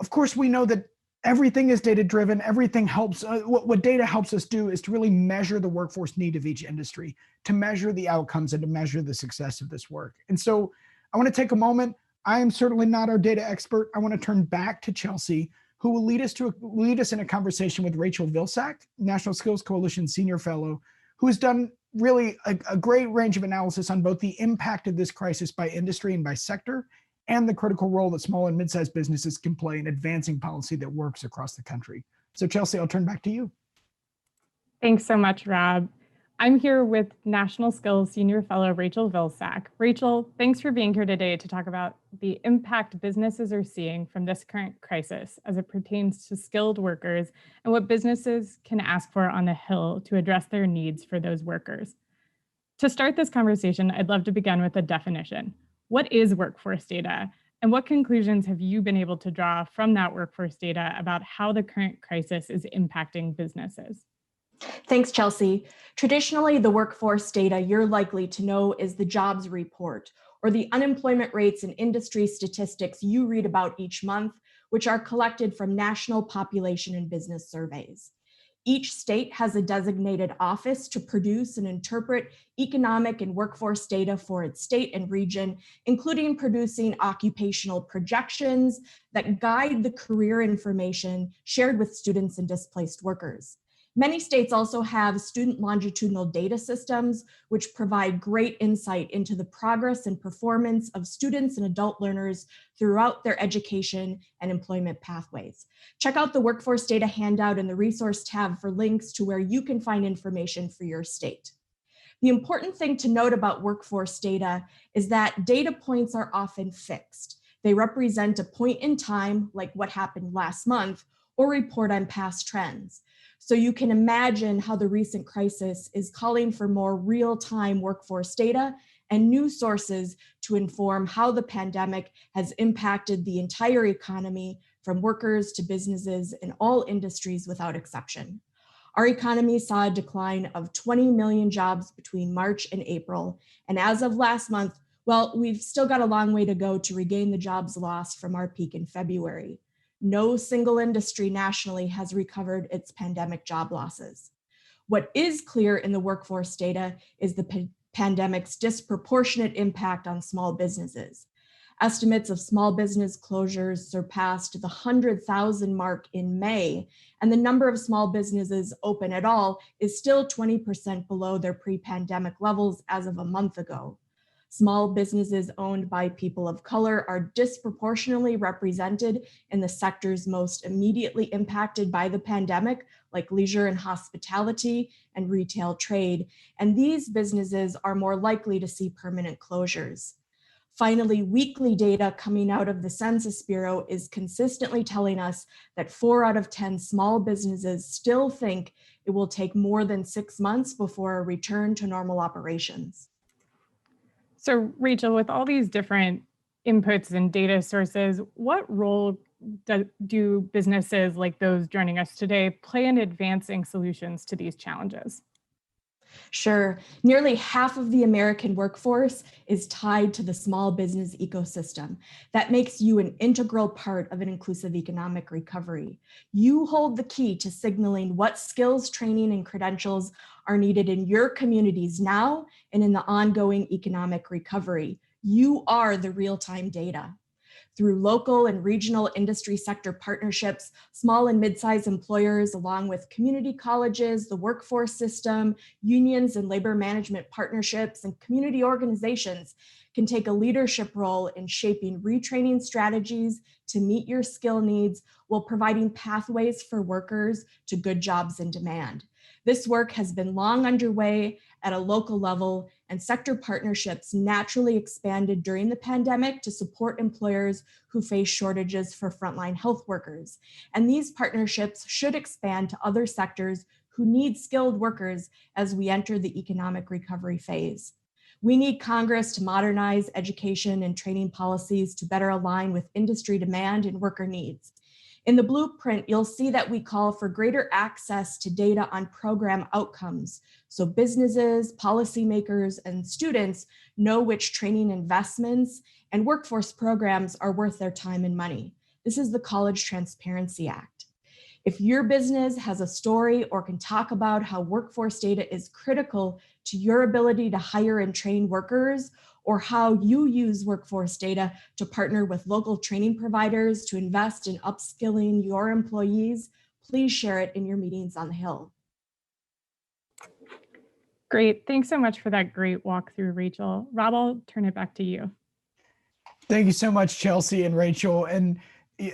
[SPEAKER 1] of course we know that everything is data driven. Everything helps. What data helps us do is to really measure the workforce need of each industry, to measure the outcomes and to measure the success of this work. And so I want to take a moment. I am certainly not our data expert. I want to turn back to Chelsea, who will lead us in a conversation with Rachel Vilsack, National Skills Coalition Senior Fellow, who has done really a great range of analysis on both the impact of this crisis by industry and by sector, and the critical role that small and mid-sized businesses can play in advancing policy that works across the country. So Chelsea, I'll turn back to you.
[SPEAKER 8] Thanks so much, Rob. I'm here with National Skills Senior Fellow Rachel Vilsack. Rachel, thanks for being here today to talk about the impact businesses are seeing from this current crisis as it pertains to skilled workers and what businesses can ask for on the Hill to address their needs for those workers. To start this conversation, I'd love to begin with a definition. What is workforce data? And what conclusions have you been able to draw from that workforce data about how the current crisis is impacting businesses?
[SPEAKER 10] Thanks, Chelsea. Traditionally, the workforce data you're likely to know is the jobs report, or the unemployment rates and industry statistics you read about each month, which are collected from national population and business surveys. Each state has a designated office to produce and interpret economic and workforce data for its state and region, including producing occupational projections that guide the career information shared with students and displaced workers. Many states also have student longitudinal data systems, which provide great insight into the progress and performance of students and adult learners throughout their education and employment pathways. Check out the workforce data handout in the resource tab for links to where you can find information for your state. The important thing to note about workforce data is that data points are often fixed. They represent a point in time, like what happened last month, or report on past trends. So you can imagine how the recent crisis is calling for more real-time workforce data and new sources to inform how the pandemic has impacted the entire economy, from workers to businesses in all industries without exception. Our economy saw a decline of 20 million jobs between March and April. And as of last month, well, we've still got a long way to go to regain the jobs lost from our peak in February. No single industry nationally has recovered its pandemic job losses. What is clear in the workforce data is the pandemic's disproportionate impact on small businesses. Estimates of small business closures surpassed the 100,000 mark in May, and the number of small businesses open at all is still 20% below their pre-pandemic levels as of a month ago. Small businesses owned by people of color are disproportionately represented in the sectors most immediately impacted by the pandemic, like leisure and hospitality and retail trade, and these businesses are more likely to see permanent closures. Finally, weekly data coming out of the Census Bureau is consistently telling us that 4 out of 10 small businesses still think it will take more than 6 months before a return to normal operations.
[SPEAKER 8] So Rachel, with all these different inputs and data sources, what role do businesses like those joining us today play in advancing solutions to these challenges?
[SPEAKER 10] Sure. Nearly half of the American workforce is tied to the small business ecosystem. That makes you an integral part of an inclusive economic recovery. You hold the key to signaling what skills, training, and credentials are needed in your communities now and in the ongoing economic recovery. You are the real-time data. Through local and regional industry sector partnerships, small and mid-sized employers, along with community colleges, the workforce system, unions and labor management partnerships, and community organizations can take a leadership role in shaping retraining strategies to meet your skill needs while providing pathways for workers to good jobs in demand. This work has been long underway at a local level, and sector partnerships naturally expanded during the pandemic to support employers who face shortages for frontline health workers. And these partnerships should expand to other sectors who need skilled workers as we enter the economic recovery phase. We need Congress to modernize education and training policies to better align with industry demand and worker needs. In the blueprint, you'll see that we call for greater access to data on program outcomes, so businesses, policymakers, and students know which training investments and workforce programs are worth their time and money. This is the College Transparency Act. If your business has a story or can talk about how workforce data is critical to your ability to hire and train workers, or how you use workforce data to partner with local training providers to invest in upskilling your employees, please share it in your meetings on the Hill.
[SPEAKER 8] Great. Thanks so much for that great walkthrough, Rachel. Rob, I'll turn it back to you.
[SPEAKER 1] Thank you so much, Chelsea and Rachel. And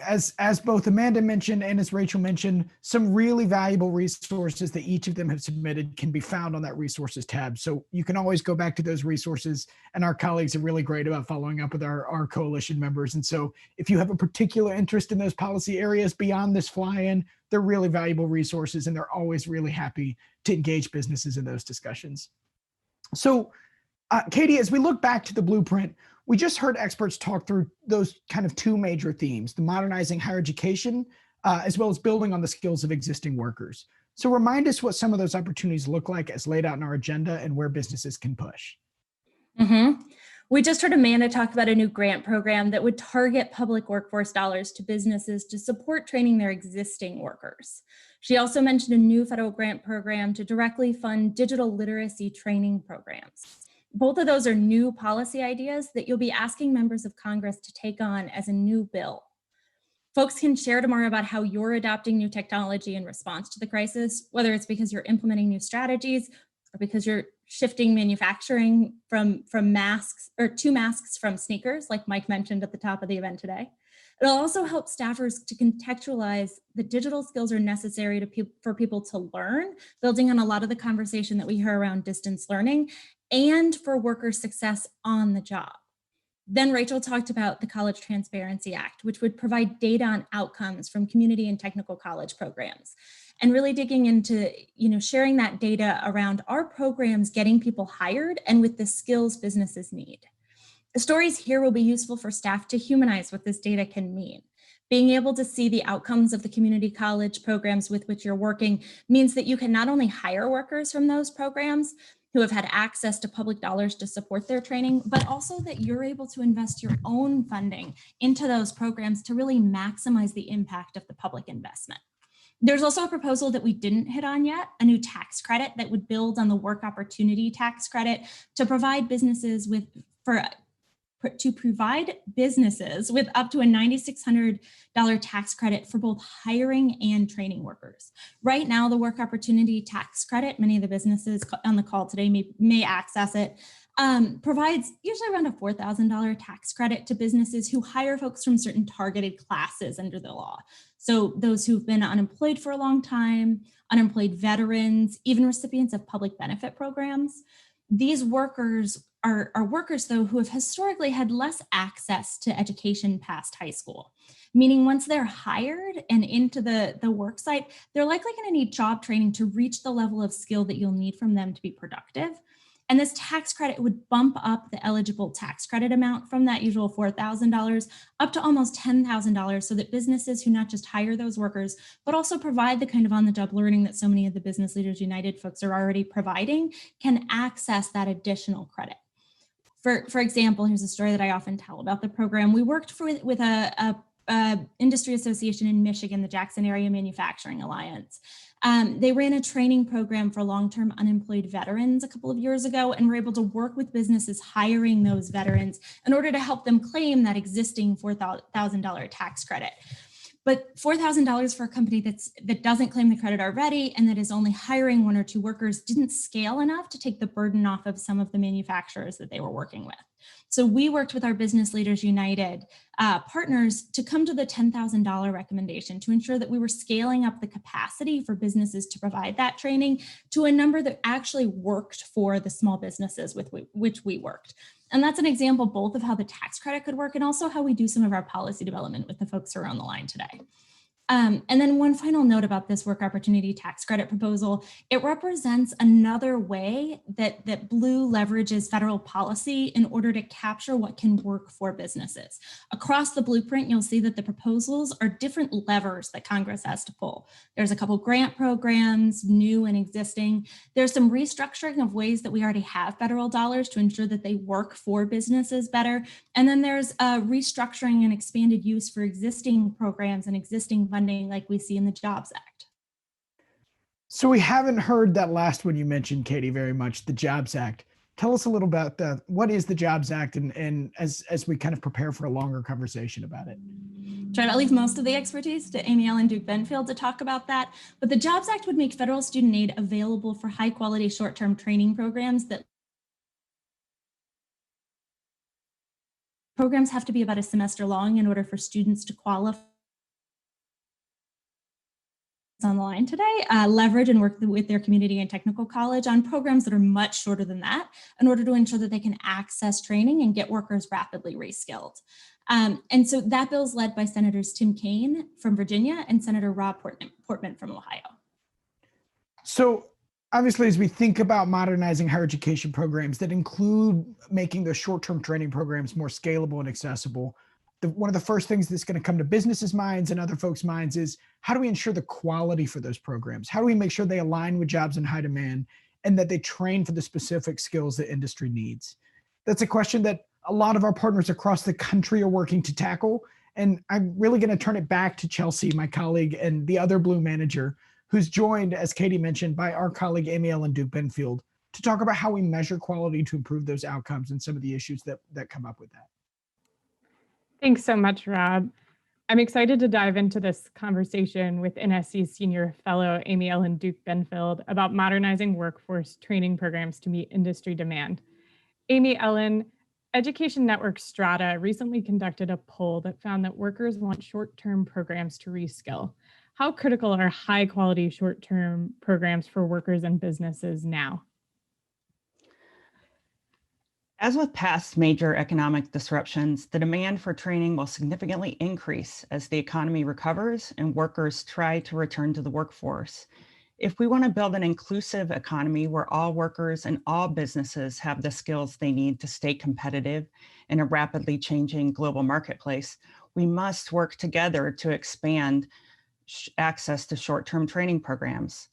[SPEAKER 1] as both Amanda mentioned and as Rachel mentioned, some really valuable resources that each of them have submitted can be found on that resources tab. So you can always go back to those resources, and our colleagues are really great about following up with our coalition members. And so if you have a particular interest in those policy areas beyond this fly-in, they're really valuable resources, and they're always really happy to engage businesses in those discussions. So Katie, as we look back to the blueprint, we just heard experts talk through those kind of two major themes, the modernizing higher education, as well as building on the skills of existing workers. So remind us what some of those opportunities look like as laid out in our agenda and where businesses can push.
[SPEAKER 3] We just heard Amanda talk about a new grant program that would target public workforce dollars to businesses to support training their existing workers. She also mentioned a new federal grant program to directly fund digital literacy training programs. Both of those are new policy ideas that you'll be asking members of Congress to take on as a new bill. Folks can share tomorrow about how you're adopting new technology in response to the crisis, whether it's because you're implementing new strategies or because you're shifting manufacturing from masks or to masks from sneakers, like Mike mentioned at the top of the event today. It'll also help staffers to contextualize the digital skills are necessary for people to learn, building on a lot of the conversation that we hear around distance learning, and for worker success on the job. Then Rachel talked about the College Transparency Act, which would provide data on outcomes from community and technical college programs, and really digging into, sharing that data around our programs getting people hired and with the skills businesses need. The stories here will be useful for staff to humanize what this data can mean. Being able to see the outcomes of the community college programs with which you're working means that you can not only hire workers from those programs who have had access to public dollars to support their training, but also that you're able to invest your own funding into those programs to really maximize the impact of the public investment. There's also a proposal that we didn't hit on yet, a new tax credit that would build on the work opportunity tax credit to provide businesses with up to a $9,600 tax credit for both hiring and training workers. Right now, the work opportunity tax credit, many of the businesses on the call today may access it, provides usually around a $4,000 tax credit to businesses who hire folks from certain targeted classes under the law. So those who've been unemployed for a long time, unemployed veterans, even recipients of public benefit programs. These workers are workers, though, who have historically had less access to education past high school, meaning once they're hired and into the work site, they're likely going to need job training to reach the level of skill that you'll need from them to be productive. And this tax credit would bump up the eligible tax credit amount from that usual $4,000 up to almost $10,000 so that businesses who not just hire those workers, but also provide the kind of on-the-job learning that so many of the Business Leaders United folks are already providing can access that additional credit. For example, here's a story that I often tell about the program. We worked with a industry association in Michigan, the Jackson Area Manufacturing Alliance. They ran a training program for long-term unemployed veterans a couple of years ago, and were able to work with businesses hiring those veterans in order to help them claim that existing $4,000 tax credit. But $4,000 for a company that doesn't claim the credit already and that is only hiring one or two workers didn't scale enough to take the burden off of some of the manufacturers that they were working with. So we worked with our Business Leaders United partners to come to the $10,000 recommendation to ensure that we were scaling up the capacity for businesses to provide that training to a number that actually worked for the small businesses with which we worked. And that's an example both of how the tax credit could work and also how we do some of our policy development with the folks who are on the line today. And then one final note about this work opportunity tax credit proposal, it represents another way that Blue leverages federal policy in order to capture what can work for businesses. Across the blueprint, you'll see that the proposals are different levers that Congress has to pull. There's a couple grant programs, new and existing. There's some restructuring of ways that we already have federal dollars to ensure that they work for businesses better. And then there's restructuring and expanded use for existing programs and existing funding like we see in the Jobs Act.
[SPEAKER 1] So we haven't heard that last one you mentioned, Katie, very much, the Jobs Act. Tell us a little about that. What is the Jobs Act, and as we kind of prepare for a longer conversation about it?
[SPEAKER 3] Try to leave most of the expertise to Amy Ellen Duke Benfield to talk about that. But the Jobs Act would make federal student aid available for high quality short-term training programs that programs have to be about a semester long in order for students to qualify on the line today, leverage and work with their community and technical college on programs that are much shorter than that in order to ensure that they can access training and get workers rapidly reskilled. And so that bill's led by Senators Tim Kaine from Virginia and Senator Rob Portman from Ohio.
[SPEAKER 1] So obviously, as we think about modernizing higher education programs that include making those short-term training programs more scalable and accessible, one of the first things that's going to come to businesses' minds and other folks' minds is, how do we ensure the quality for those programs? How do we make sure they align with jobs in high demand and that they train for the specific skills that industry needs? That's a question that a lot of our partners across the country are working to tackle. And I'm really going to turn it back to Chelsea, my colleague, and the other Blue manager, who's joined, as Katie mentioned, by our colleague, Amy Ellen Duke Benfield, to talk about how we measure quality to improve those outcomes and some of the issues that come up with that.
[SPEAKER 8] Thanks so much, Rob. I'm excited to dive into this conversation with NSC's senior fellow, Amy Ellen Duke Benfield, about modernizing workforce training programs to meet industry demand. Amy Ellen, Education Network Strata recently conducted a poll that found that workers want short-term programs to reskill. How critical are high-quality short-term programs for workers and businesses now?
[SPEAKER 11] As with past major economic disruptions, the demand for training will significantly increase as the economy recovers and workers try to return to the workforce. If we want to build an inclusive economy where all workers and all businesses have the skills they need to stay competitive in a rapidly changing global marketplace, we must work together to expand access to short-term training programs.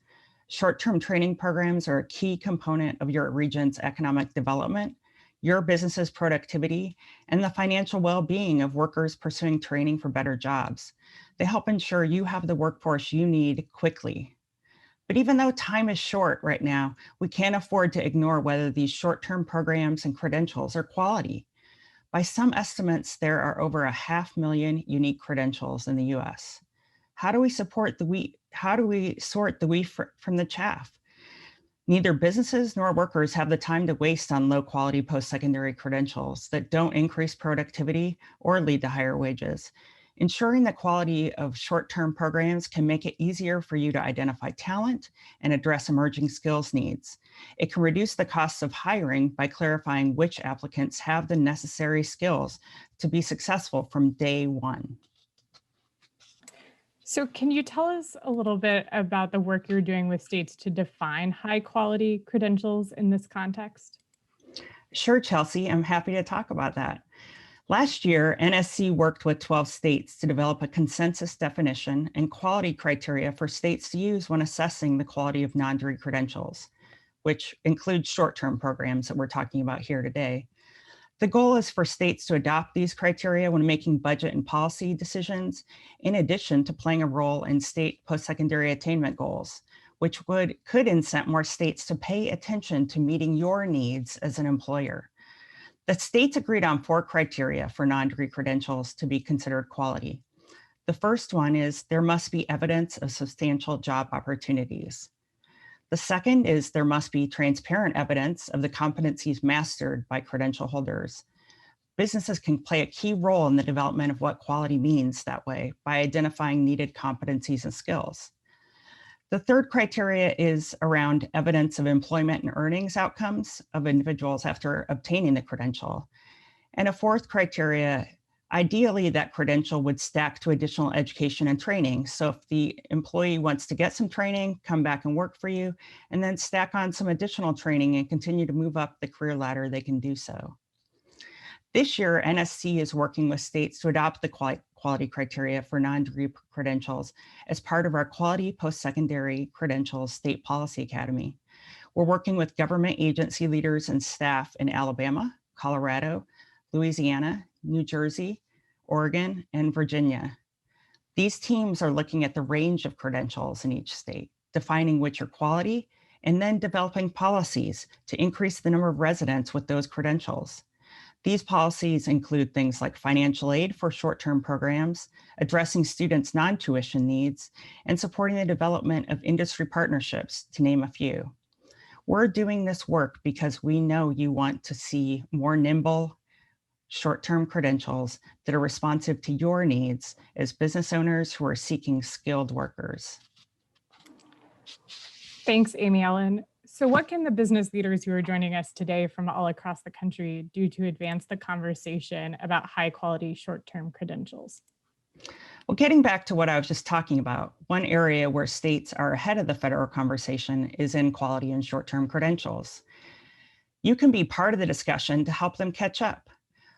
[SPEAKER 11] Short-term training programs are a key component of your region's economic development, your business's productivity, and the financial well-being of workers pursuing training for better jobs. They help ensure you have the workforce you need quickly. But even though time is short right now, we can't afford to ignore whether these short-term programs and credentials are quality. By some estimates, there are over 500,000 unique credentials in the US. How do we sort the wheat from the chaff? Neither businesses nor workers have the time to waste on low-quality post-secondary credentials that don't increase productivity or lead to higher wages. Ensuring the quality of short-term programs can make it easier for you to identify talent and address emerging skills needs. It can reduce the costs of hiring by clarifying which applicants have the necessary skills to be successful from day one.
[SPEAKER 8] So can you tell us a little bit about the work you're doing with states to define high quality credentials in this context?
[SPEAKER 11] Sure, Chelsea, I'm happy to talk about that. Last year, NSC worked with 12 states to develop a consensus definition and quality criteria for states to use when assessing the quality of non-degree credentials, which includes short-term programs that we're talking about here today. The goal is for states to adopt these criteria when making budget and policy decisions, in addition to playing a role in state post-secondary attainment goals, which could incent more states to pay attention to meeting your needs as an employer. The states agreed on 4 criteria for non-degree credentials to be considered quality. The first one is there must be evidence of substantial job opportunities. The second is there must be transparent evidence of the competencies mastered by credential holders. Businesses can play a key role in the development of what quality means that way by identifying needed competencies and skills. The third criteria is around evidence of employment and earnings outcomes of individuals after obtaining the credential. And a fourth criteria Ideally, that credential would stack to additional education and training. So if the employee wants to get some training, come back and work for you, and then stack on some additional training and continue to move up the career ladder, they can do so. This year, NSC is working with states to adopt the quality criteria for non-degree credentials as part of our Quality Post-Secondary Credentials State Policy Academy. We're working with government agency leaders and staff in Alabama, Colorado, Louisiana, New Jersey, Oregon, and Virginia. These teams are looking at the range of credentials in each state, defining which are quality, and then developing policies to increase the number of residents with those credentials. These policies include things like financial aid for short-term programs, addressing students' non-tuition needs, and supporting the development of industry partnerships, to name a few. We're doing this work because we know you want to see more nimble, short-term credentials that are responsive to your needs as business owners who are seeking skilled workers.
[SPEAKER 8] Thanks, Amy Ellen. So what can the business leaders who are joining us today from all across the country do to advance the conversation about high quality short-term credentials?
[SPEAKER 11] Well, getting back to what I was just talking about, one area where states are ahead of the federal conversation is in quality and short-term credentials. You can be part of the discussion to help them catch up.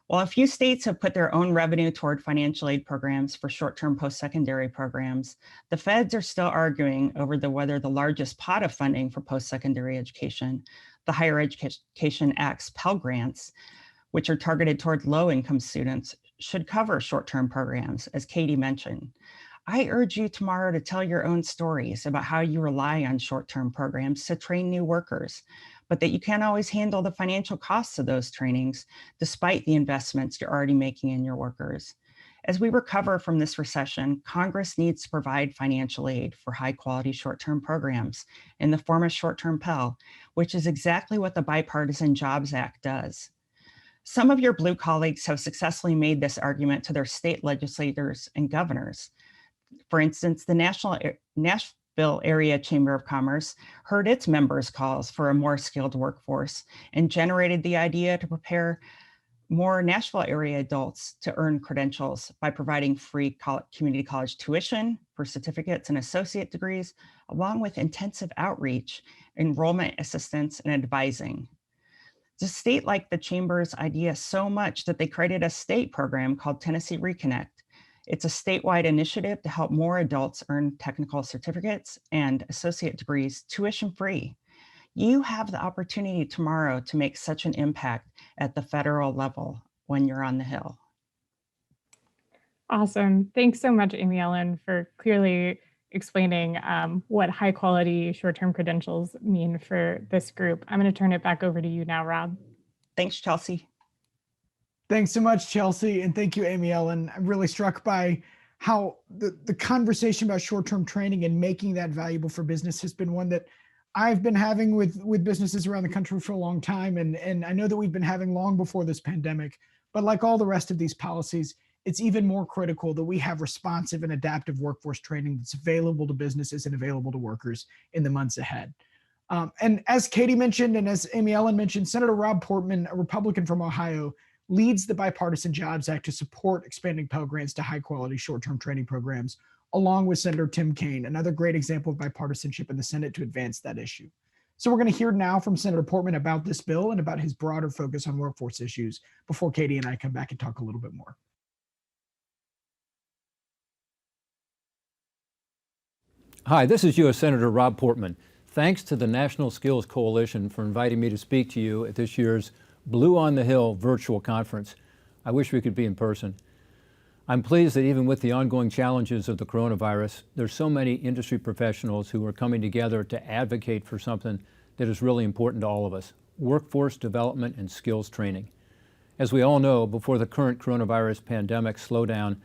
[SPEAKER 11] While a few states have put their own revenue toward financial aid programs for short-term post-secondary programs, the feds are still arguing over whether the largest pot of funding for post-secondary education, the Higher Education Act's Pell Grants, which are targeted toward low-income students, should cover short-term programs, as Katie mentioned. I urge you tomorrow to tell your own stories about how you rely on short-term programs to train new workers, but that you can't always handle the financial costs of those trainings, despite the investments you're already making in your workers. As we recover from this recession, Congress needs to provide financial aid for high-quality short-term programs in the form of short-term Pell, which is exactly what the Bipartisan Jobs Act does. Some of your Blue colleagues have successfully made this argument to their state legislators and governors. For instance, the Nashville Area Chamber of Commerce heard its members' calls for a more skilled workforce and generated the idea to prepare more Nashville area adults to earn credentials by providing free community college tuition for certificates and associate degrees, along with intensive outreach, enrollment assistance, and advising. The state liked the Chamber's idea so much that they created a state program called Tennessee Reconnect. It's a statewide initiative to help more adults earn technical certificates and associate degrees tuition-free. You have the opportunity tomorrow to make such an impact at the federal level when you're on the Hill.
[SPEAKER 8] Awesome. Thanks so much, Amy Ellen, for clearly explaining what high quality short-term credentials mean for this group. I'm going to turn it back over to you now, Rob.
[SPEAKER 11] Thanks, Chelsea.
[SPEAKER 1] Thanks so much, Chelsea. And thank you, Amy Ellen. I'm really struck by how the conversation about short-term training and making that valuable for business has been one that I've been having with businesses around the country for a long time. And I know that we've been having long before this pandemic, but like all the rest of these policies, it's even more critical that we have responsive and adaptive workforce training that's available to businesses and available to workers in the months ahead. And as Katie mentioned, and as Amy Ellen mentioned, Senator Rob Portman, a Republican from Ohio, leads the Bipartisan Jobs Act to support expanding Pell Grants to high quality short-term training programs, along with Senator Tim Kaine, another great example of bipartisanship in the Senate to advance that issue. So we're going to hear now from Senator Portman about this bill and about his broader focus on workforce issues before Katie and I come back and talk a little bit more.
[SPEAKER 12] Hi, this is U.S. Senator Rob Portman. Thanks to the National Skills Coalition for inviting me to speak to you at this year's Blue on the Hill virtual conference. I wish we could be in person. I'm pleased that even with the ongoing challenges of the coronavirus, there's so many industry professionals who are coming together to advocate for something that is really important to all of us: workforce development and skills training. As we all know, before the current coronavirus pandemic slowdown,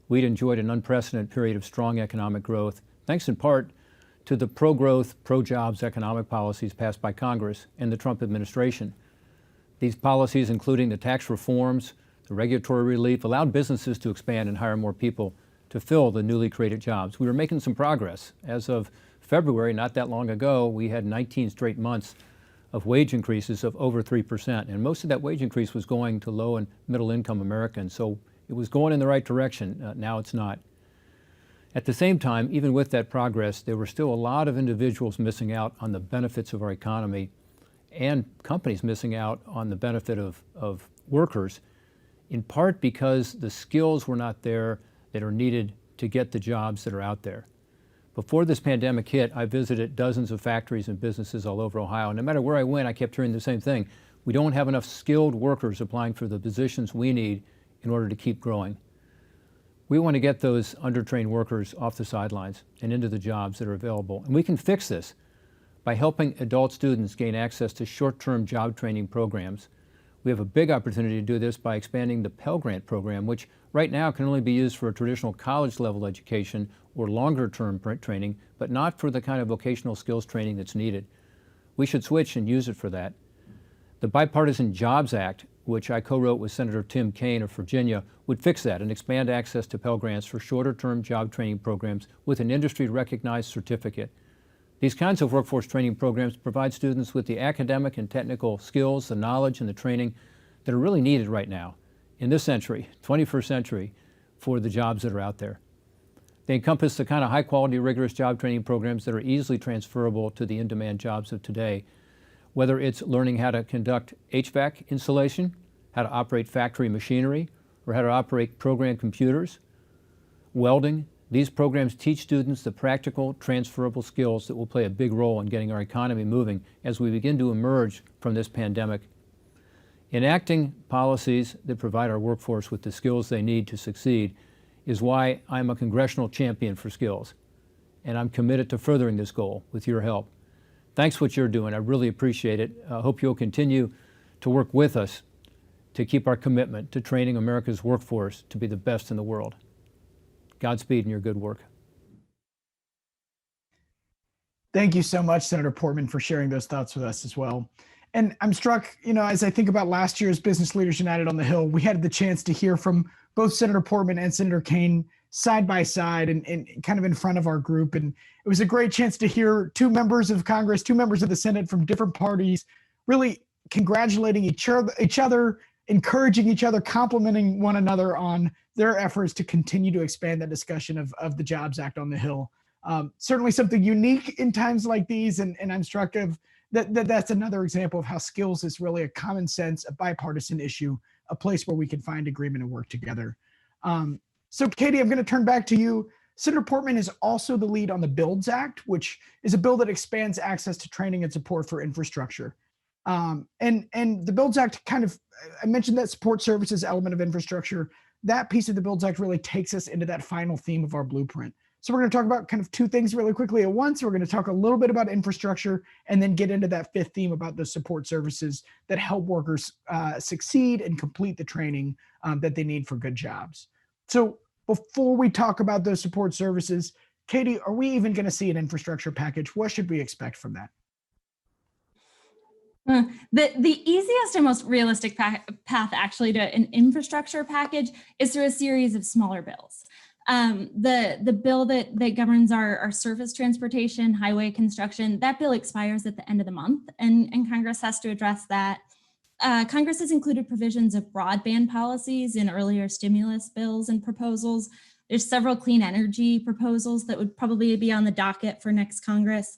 [SPEAKER 12] we'd enjoyed an unprecedented period of strong economic growth, thanks in part to the pro-growth, pro-jobs economic policies passed by Congress and the Trump administration. These policies, including the tax reforms, the regulatory relief, allowed businesses to expand and hire more people to fill the newly created jobs. We were making some progress. As of February, not that long ago, we had 19 straight months of wage increases of over 3%. And most of that wage increase was going to low and middle income Americans. So It was going in the right direction. Now it's not. At the same time, even with that progress, there were still a lot of individuals missing out on the benefits of our economy and companies missing out on the benefit of workers, in part because the skills were not there that are needed to get the jobs that are out there. Before this pandemic hit, I visited dozens of factories and businesses all over Ohio. No matter where I went, I kept hearing the same thing. We don't have enough skilled workers applying for the positions we need in order to keep growing. We want to get those undertrained workers off the sidelines and into the jobs that are available. And we can fix this by helping adult students gain access to short-term job training programs. We have a big opportunity to do this by expanding the Pell Grant program, which right now can only be used for a traditional college-level education or longer-term training, but not for the kind of vocational skills training that's needed. We should switch and use it for that. The Bipartisan Jobs Act, which I co-wrote with Senator Tim Kaine of Virginia, would fix that and expand access to Pell Grants for shorter-term job training programs with an industry-recognized certificate. These kinds of workforce training programs provide students with the academic and technical skills, the knowledge, and the training that are really needed right now in this century, 21st century, for the jobs that are out there. They encompass the kind of high-quality, rigorous job training programs that are easily transferable to the in-demand jobs of today, whether it's learning how to conduct HVAC installation, how to operate factory machinery, or how to operate program computers, welding. These programs teach students the practical, transferable skills that will play a big role in getting our economy moving as we begin to emerge from this pandemic. Enacting policies that provide our workforce with the skills they need to succeed is why I'm a congressional champion for skills, and I'm committed to furthering this goal with your help. Thanks for what you're doing. I really appreciate it. I hope you'll continue to work with us to keep our commitment to training America's workforce to be the best in the world. Godspeed in your good work.
[SPEAKER 1] Thank you so much, Senator Portman, for sharing those thoughts with us as well. And I'm struck, as I think about last year's Business Leaders United on the Hill, we had the chance to hear from both Senator Portman and Senator Kaine side by side and kind of in front of our group. And it was a great chance to hear two members of Congress, two members of the Senate from different parties, really congratulating each other, encouraging each other, complimenting one another on their efforts to continue to expand that discussion of the Jobs Act on the Hill. Certainly something unique in times like these, and I'm struck of that's another example of how skills is really a common sense, a bipartisan issue, a place where we can find agreement and work together. So Katie, I'm going to turn back to you. Senator Portman is also the lead on the BUILDS Act, which is a bill that expands access to training and support for infrastructure. And the BUILDS Act I mentioned that support services element of infrastructure. That piece of the BUILDS Act really takes us into that final theme of our blueprint. So we're going to talk about kind of two things really quickly at once. We're going to talk a little bit about infrastructure and then get into that fifth theme about the support services that help workers succeed and complete the training that they need for good jobs. So before we talk about those support services, Katie, are we even going to see an infrastructure package? What should we expect from that?
[SPEAKER 3] The easiest and most realistic path actually to an infrastructure package is through a series of smaller bills. The bill that governs our surface transportation, highway construction, that bill expires at the end of the month, and Congress has to address that. Congress has included provisions of broadband policies in earlier stimulus bills and proposals. There's several clean energy proposals that would probably be on the docket for next Congress.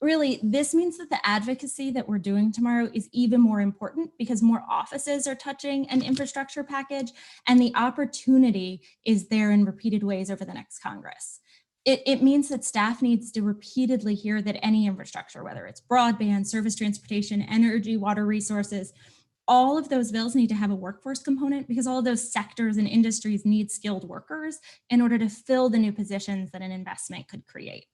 [SPEAKER 3] Really, this means that the advocacy that we're doing tomorrow is even more important because more offices are touching an infrastructure package, and the opportunity is there in repeated ways over the next Congress. It means that staff needs to repeatedly hear that any infrastructure, whether it's broadband, surface transportation, energy, water resources, all of those bills need to have a workforce component because all of those sectors and industries need skilled workers in order to fill the new positions that an investment could create.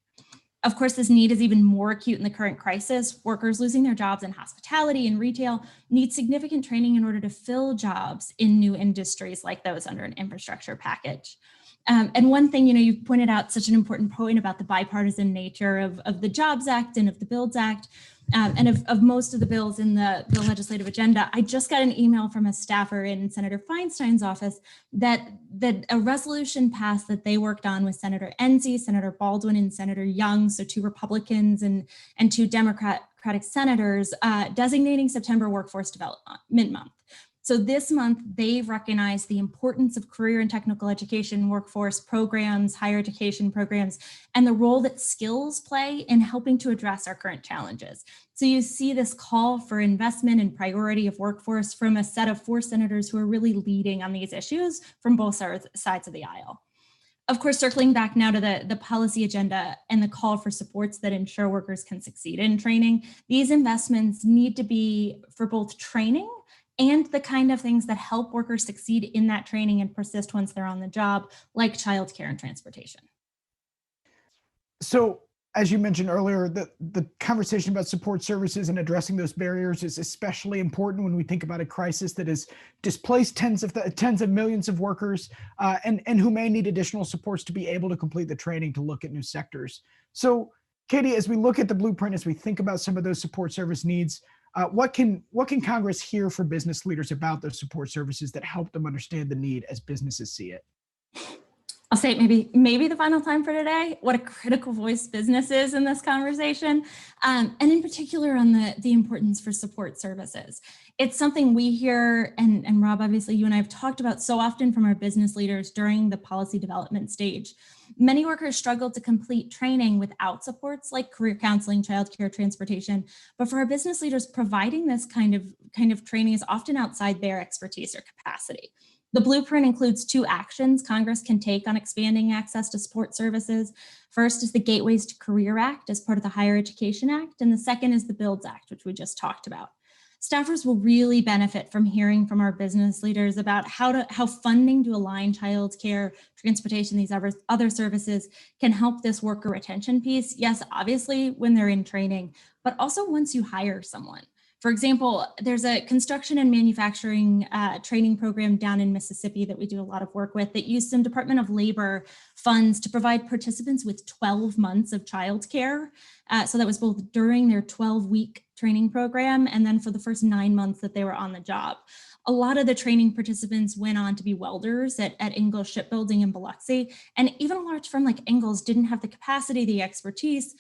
[SPEAKER 3] Of course, this need is even more acute in the current crisis. Workers losing their jobs in hospitality and retail need significant training in order to fill jobs in new industries like those under an infrastructure package. And one thing, you've pointed out such an important point about the bipartisan nature of the Jobs Act and of the BUILDS Act, and of most of the bills in the legislative agenda. I just got an email from a staffer in Senator Feinstein's office that a resolution passed that they worked on with Senator Enzi, Senator Baldwin, and Senator Young, so two Republicans and two Democratic senators, designating September Workforce Development Month. So this month, they've recognized the importance of career and technical education workforce programs, higher education programs, and the role that skills play in helping to address our current challenges. So you see this call for investment and priority of workforce from a set of 4 senators who are really leading on these issues from both sides of the aisle. Of course, circling back now to the policy agenda and the call for supports that ensure workers can succeed in training, these investments need to be for both training and the kind of things that help workers succeed in that training and persist once they're on the job, like childcare and transportation.
[SPEAKER 1] So, as you mentioned earlier, the conversation about support services and addressing those barriers is especially important when we think about a crisis that has displaced tens of millions of workers and who may need additional supports to be able to complete the training to look at new sectors. So, Katie, as we look at the blueprint, as we think about some of those support service needs, what can Congress hear from business leaders about those support services that help them understand the need as businesses see it?
[SPEAKER 3] I'll say it maybe the final time for today, what a critical voice business is in this conversation, and in particular on the importance for support services. It's something we hear, and Rob, obviously you and I have talked about so often from our business leaders during the policy development stage. Many workers struggle to complete training without supports like career counseling, childcare, transportation, but for our business leaders, providing this kind of training is often outside their expertise or capacity. The blueprint includes 2 actions Congress can take on expanding access to support services. First is the Gateways to Career Act as part of the Higher Education Act, and the second is the BUILDS Act, which we just talked about. Staffers will really benefit from hearing from our business leaders about how funding to align childcare, transportation, these other services can help this worker retention piece. Yes, obviously when they're in training, but also once you hire someone. For example, there's a construction and manufacturing training program down in Mississippi that we do a lot of work with that used some Department of Labor funds to provide participants with 12 months of childcare. So that was both during their 12-week training program and then for the first 9 months that they were on the job. A lot of the training participants went on to be welders at Ingalls Shipbuilding in Biloxi. And even a large firm like Ingalls didn't have the capacity, the expertise,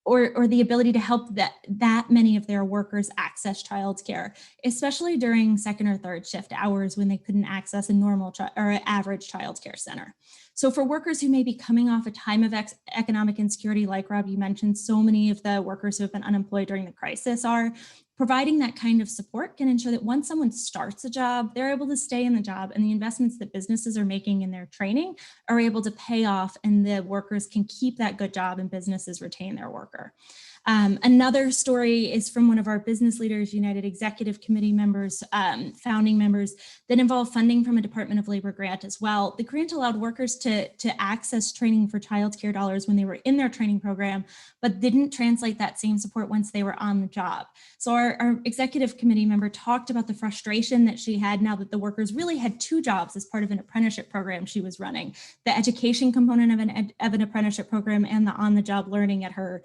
[SPEAKER 3] or the ability to help that many of their workers access childcare, especially during second or third shift hours when they couldn't access a normal or average childcare center. So for workers who may be coming off a time of economic insecurity, like Rob, you mentioned, so many of the workers who have been unemployed during the crisis are, providing that kind of support can ensure that once someone starts a job, they're able to stay in the job, and the investments that businesses are making in their training are able to pay off, and the workers can keep that good job and businesses retain their worker. Another story is from one of our Business Leaders United Executive Committee members, founding members, that involved funding from a Department of Labor grant as well. The grant allowed workers to access training for childcare dollars when they were in their training program, but didn't translate that same support once they were on the job. So our executive committee member talked about the frustration that she had now that the workers really had 2 jobs as part of an apprenticeship program she was running, the education component of an apprenticeship program and the on-the-job learning at her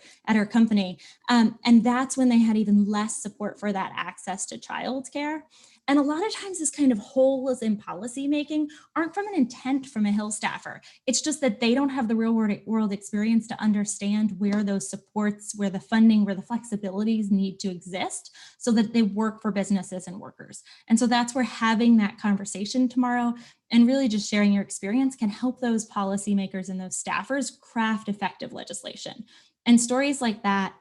[SPEAKER 3] company. And that's when they had even less support for that access to childcare. And a lot of times this kind of holes in policy making aren't from an intent from a Hill staffer. It's just that they don't have the real world experience to understand where those supports, where the funding, where the flexibilities need to exist so that they work for businesses and workers. And so that's where having that conversation tomorrow and really just sharing your experience can help those policymakers and those staffers craft effective legislation. And stories like that,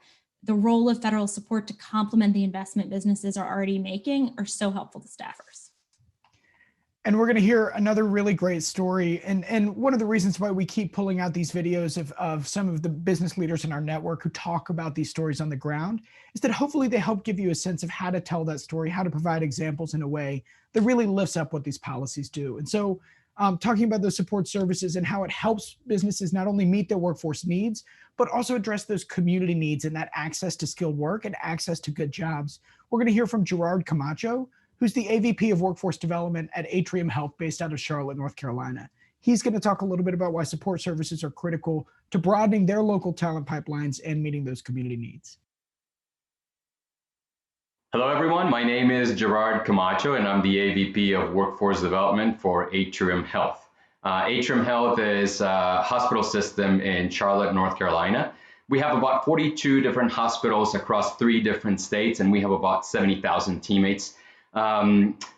[SPEAKER 3] the role of federal support to complement the investment businesses are already making, are so helpful to staffers.
[SPEAKER 1] And we're going to hear another really great story. And one of the reasons why we keep pulling out these videos of some of the business leaders in our network who talk about these stories on the ground is that hopefully they help give you a sense of how to tell that story, how to provide examples in a way that really lifts up what these policies do. And so talking about those support services and how it helps businesses not only meet their workforce needs, but also address those community needs and that access to skilled work and access to good jobs. We're going to hear from Gerard Camacho, who's the AVP of Workforce Development at Atrium Health based out of Charlotte, North Carolina. He's going to talk a little bit about why support services are critical to broadening their local talent pipelines and meeting those community needs.
[SPEAKER 13] Hello, everyone. My name is Gerard Camacho, and I'm the AVP of Workforce Development for Atrium Health. Atrium Health is a hospital system in Charlotte, North Carolina. We have about 42 different hospitals across 3 different states, and we have about 70,000 teammates.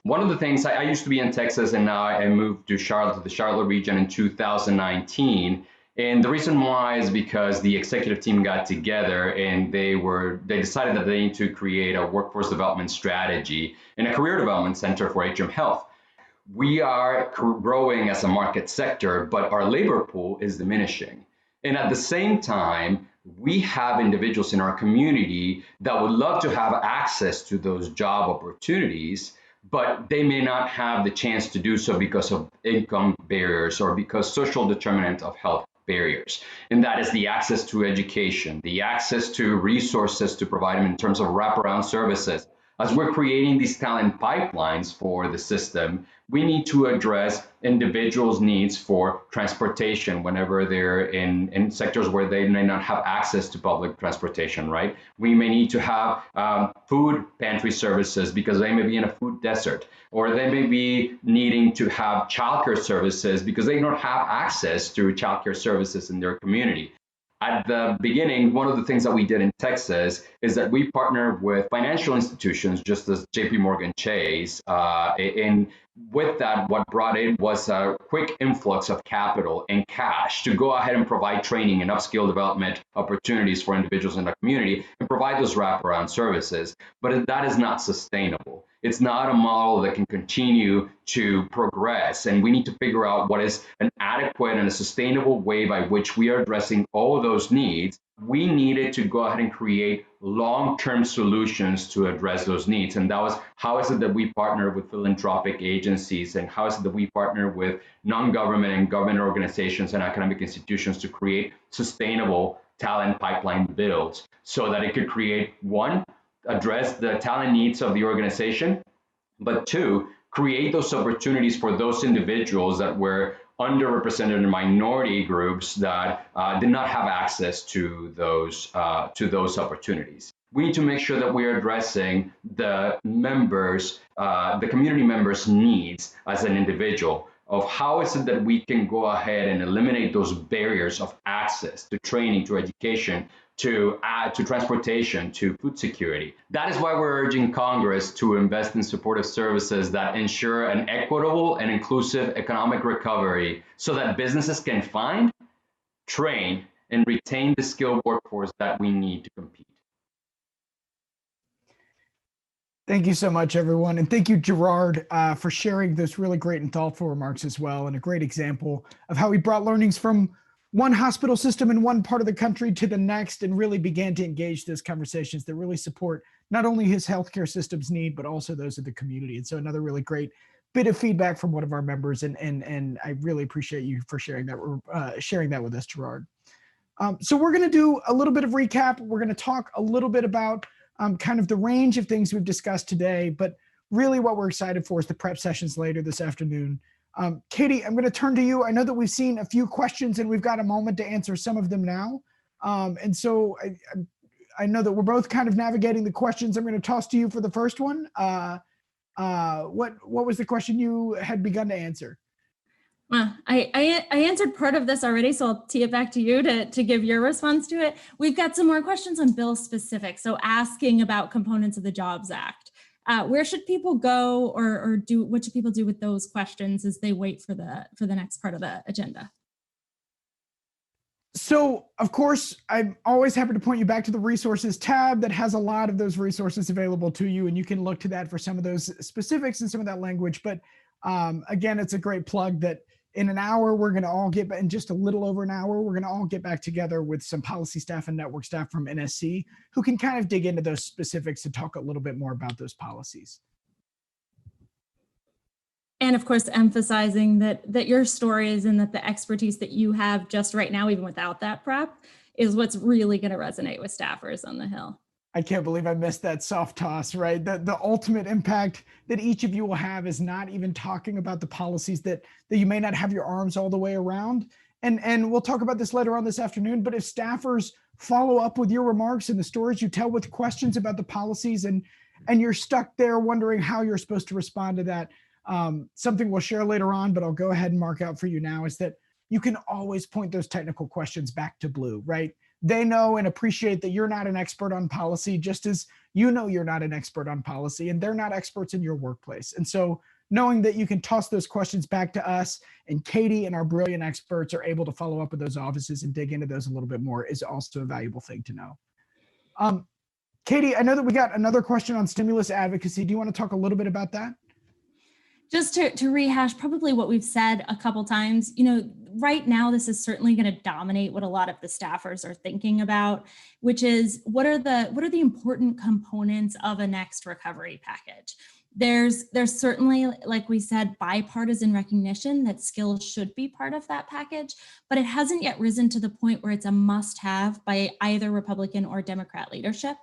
[SPEAKER 13] One of the things, I used to be in Texas and now I moved to Charlotte, to the Charlotte region in 2019. And the reason why is because the executive team got together and they decided that they need to create a workforce development strategy and a career development center for Atrium Health. We are growing as a market sector, but our labor pool is diminishing. And at the same time, we have individuals in our community that would love to have access to those job opportunities, but they may not have the chance to do so because of income barriers or because social determinant of health barriers. And that is the access to education, the access to resources to provide them in terms of wraparound services. As we're creating these talent pipelines for the system, we need to address individuals' needs for transportation whenever they're in sectors where they may not have access to public transportation, right? We may need to have food pantry services because they may be in a food desert, or they may be needing to have childcare services because they don't have access to childcare services in their community. At the beginning, one of the things that we did in Texas is that we partnered with financial institutions, just as JP Morgan Chase. And with that, what brought in was a quick influx of capital and cash to go ahead and provide training and upskill development opportunities for individuals in the community and provide those wraparound services. But that is not sustainable. It's not a model that can continue to progress. And we need to figure out what is an adequate and a sustainable way by which we are addressing all of those needs. We needed to go ahead and create long-term solutions to address those needs. And that was how is it that we partner with philanthropic agencies, and how is it that we partner with non-government and government organizations and academic institutions to create sustainable talent pipeline builds so that it could create, one, address the talent needs of the organization, but two, create those opportunities for those individuals that were underrepresented in minority groups that did not have access to those opportunities. We need to make sure that we're addressing the members, the community members' needs as an individual, of how is it that we can go ahead and eliminate those barriers of access to training, to education, to transportation, to food security. That is why we're urging Congress to invest in supportive services that ensure an equitable and inclusive economic recovery so that businesses can find, train, and retain the skilled workforce that we need to compete.
[SPEAKER 1] Thank you so much, everyone. And thank you, Gerard, for sharing those really great and thoughtful remarks as well, and a great example of how we brought learnings from one hospital system in one part of the country to the next and really began to engage those conversations that really support not only his healthcare system's need, but also those of the community. And so another really great bit of feedback from one of our members. And I really appreciate you for sharing that with us, Gerard. So we're going to do a little bit of recap. We're going to talk a little bit about kind of the range of things we've discussed today, but really what we're excited for is the prep sessions later this afternoon. Katie, I'm going to turn to you. I know that we've seen a few questions and we've got a moment to answer some of them now. And so I know that we're both kind of navigating the questions. I'm going to toss to you for the first one. What was the question you had begun to answer?
[SPEAKER 3] Well, I answered part of this already, so I'll tee it back to you to give your response to it. We've got some more questions on bill specific. So asking about components of the Jobs Act. Where should people go or do, what should people do with those questions as they wait for the next part of the agenda?
[SPEAKER 1] So, of course, I'm always happy to point you back to the resources tab that has a lot of those resources available to you, and you can look to that for some of those specifics and some of that language. But again, it's a great plug that in an hour, we're going to all get, in just a little over an hour, we're going to all get back together with some policy staff and network staff from NSC who can kind of dig into those specifics to talk a little bit more about those policies.
[SPEAKER 3] And of course, emphasizing that your stories and that the expertise that you have just right now, even without that prep, is what's really going to resonate with staffers on the Hill.
[SPEAKER 1] I can't believe I missed that soft toss, right? The ultimate impact that each of you will have is not even talking about the policies that you may not have your arms all the way around. And we'll talk about this later on this afternoon, but if staffers follow up with your remarks and the stories you tell with questions about the policies and you're stuck there wondering how you're supposed to respond to that, something we'll share later on, but I'll go ahead and mark out for you now is that you can always point those technical questions back to Blue, right? They know and appreciate that you're not an expert on policy, just as you know you're not an expert on policy, and they're not experts in your workplace. And so knowing that you can toss those questions back to us, and Katie and our brilliant experts are able to follow up with those offices and dig into those a little bit more is also a valuable thing to know. Katie, I know that we got another question on stimulus advocacy. Do you want to talk a little bit about that?
[SPEAKER 3] Just to rehash probably what we've said a couple times, right now, this is certainly going to dominate what a lot of the staffers are thinking about, which is what are the important components of a next recovery package? There's certainly, like we said, bipartisan recognition that skills should be part of that package, but it hasn't yet risen to the point where it's a must-have by either Republican or Democrat leadership.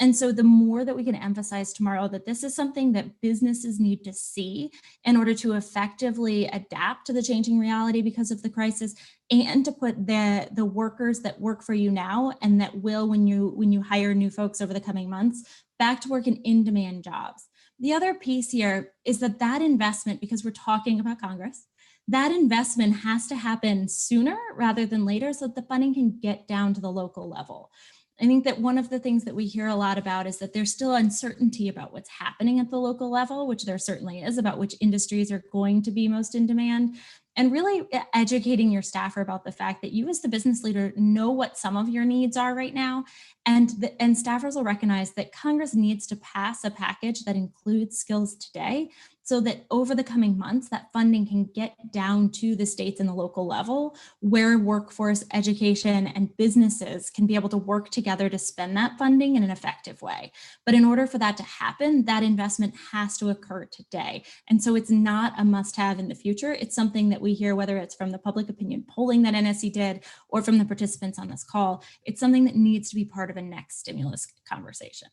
[SPEAKER 3] And so the more that we can emphasize tomorrow that this is something that businesses need to see in order to effectively adapt to the changing reality because of the crisis, and to put the workers that work for you now and that will, when you hire new folks over the coming months, back to work in in-demand jobs. The other piece here is that investment, because we're talking about Congress, that investment has to happen sooner rather than later so that the funding can get down to the local level. I think that one of the things that we hear a lot about is that there's still uncertainty about what's happening at the local level, which there certainly is, about which industries are going to be most in demand, and really educating your staffer about the fact that you as the business leader know what some of your needs are right now. And staffers will recognize that Congress needs to pass a package that includes skills today so that over the coming months, that funding can get down to the states and the local level where workforce, education, and businesses can be able to work together to spend that funding in an effective way. But in order for that to happen, that investment has to occur today. And so it's not a must-have in the future. It's something that we hear, whether it's from the public opinion polling that NSC did or from the participants on this call. It's something that needs to be part of a next stimulus conversation.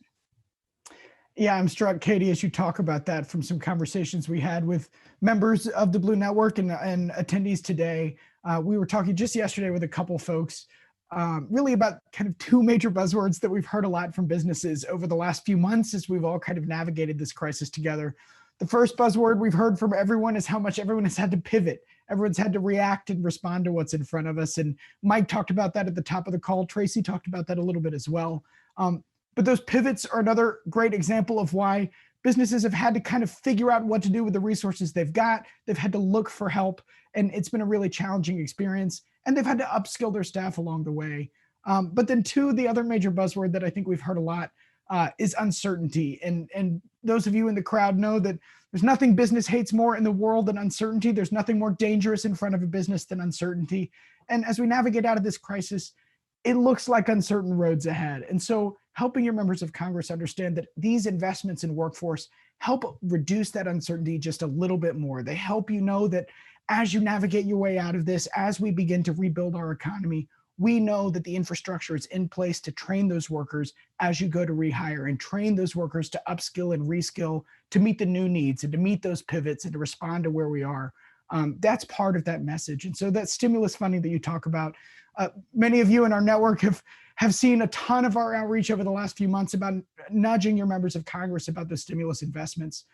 [SPEAKER 1] Yeah, I'm struck, Katie, as you talk about that from some conversations we had with members of the Blue Network and attendees today. We were talking just yesterday with a couple folks really about kind of two major buzzwords that we've heard a lot from businesses over the last few months as we've all kind of navigated this crisis together. The first buzzword we've heard from everyone is how much everyone has had to pivot. Everyone's had to react and respond to what's in front of us. And Mike talked about that at the top of the call. Tracy talked about that a little bit as well. But those pivots are another great example of why businesses have had to kind of figure out what to do with the resources they've got. They've had to look for help, and it's been a really challenging experience. And they've had to upskill their staff along the way. But then two, the other major buzzword that I think we've heard a lot is uncertainty. And those of you in the crowd know that there's nothing business hates more in the world than uncertainty. There's nothing more dangerous in front of a business than uncertainty. And as we navigate out of this crisis, it looks like uncertain roads ahead. And so helping your members of Congress understand that these investments in workforce help reduce that uncertainty just a little bit more. They help you know that as you navigate your way out of this, as we begin to rebuild our economy, we know that the infrastructure is in place to train those workers as you go to rehire, and train those workers to upskill and reskill to meet the new needs and to meet those pivots and to respond to where we are. That's part of that message. And so that stimulus funding that you talk about, many of you in our network have seen a ton of our outreach over the last few months about nudging your members of Congress about the stimulus investments.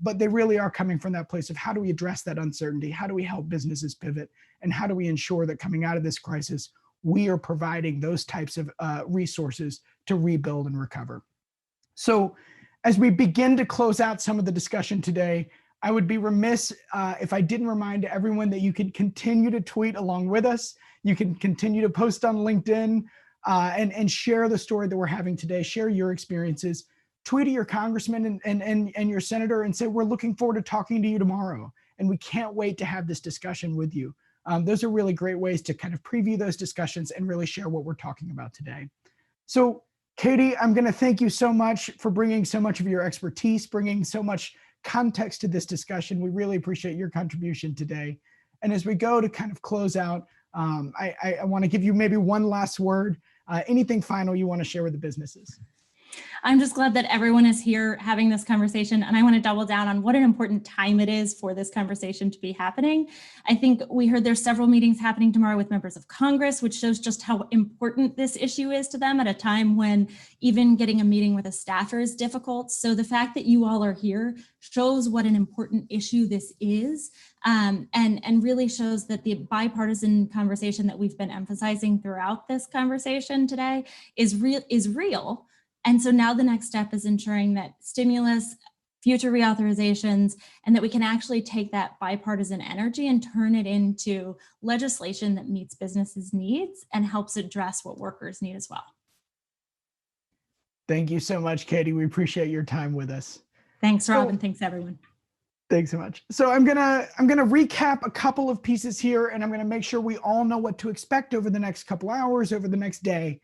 [SPEAKER 1] But they really are coming from that place of how do we address that uncertainty? How do we help businesses pivot? And how do we ensure that coming out of this crisis, we are providing those types of resources to rebuild and recover? So as we begin to close out some of the discussion today, I would be remiss if I didn't remind everyone that you can continue to tweet along with us. You can continue to post on LinkedIn and share the story that we're having today, share your experiences, tweet at your congressman and your senator and say, we're looking forward to talking to you tomorrow. And we can't wait to have this discussion with you. Those are really great ways to kind of preview those discussions and really share what we're talking about today. So Katie, I'm gonna thank you so much for bringing so much of your expertise, bringing so much context to this discussion. We really appreciate your contribution today. And as we go to kind of close out, I want to give you maybe one last word, anything final you want to share with the businesses.
[SPEAKER 3] I'm just glad that everyone is here having this conversation. And I want to double down on what an important time it is for this conversation to be happening. I think we heard there's several meetings happening tomorrow with members of Congress, which shows just how important this issue is to them at a time when even getting a meeting with a staffer is difficult. So the fact that you all are here shows what an important issue this is, and really shows that the bipartisan conversation that we've been emphasizing throughout this conversation today is real. And so now the next step is ensuring that stimulus, future reauthorizations, and that we can actually take that bipartisan energy and turn it into legislation that meets businesses' needs and helps address what workers need as well.
[SPEAKER 1] Thank you so much, Katie. We appreciate your time with us.
[SPEAKER 3] Thanks, Rob, and thanks everyone.
[SPEAKER 1] Thanks so much. So I'm gonna recap a couple of pieces here, and I'm gonna make sure we all know what to expect over the next couple hours, over the next day.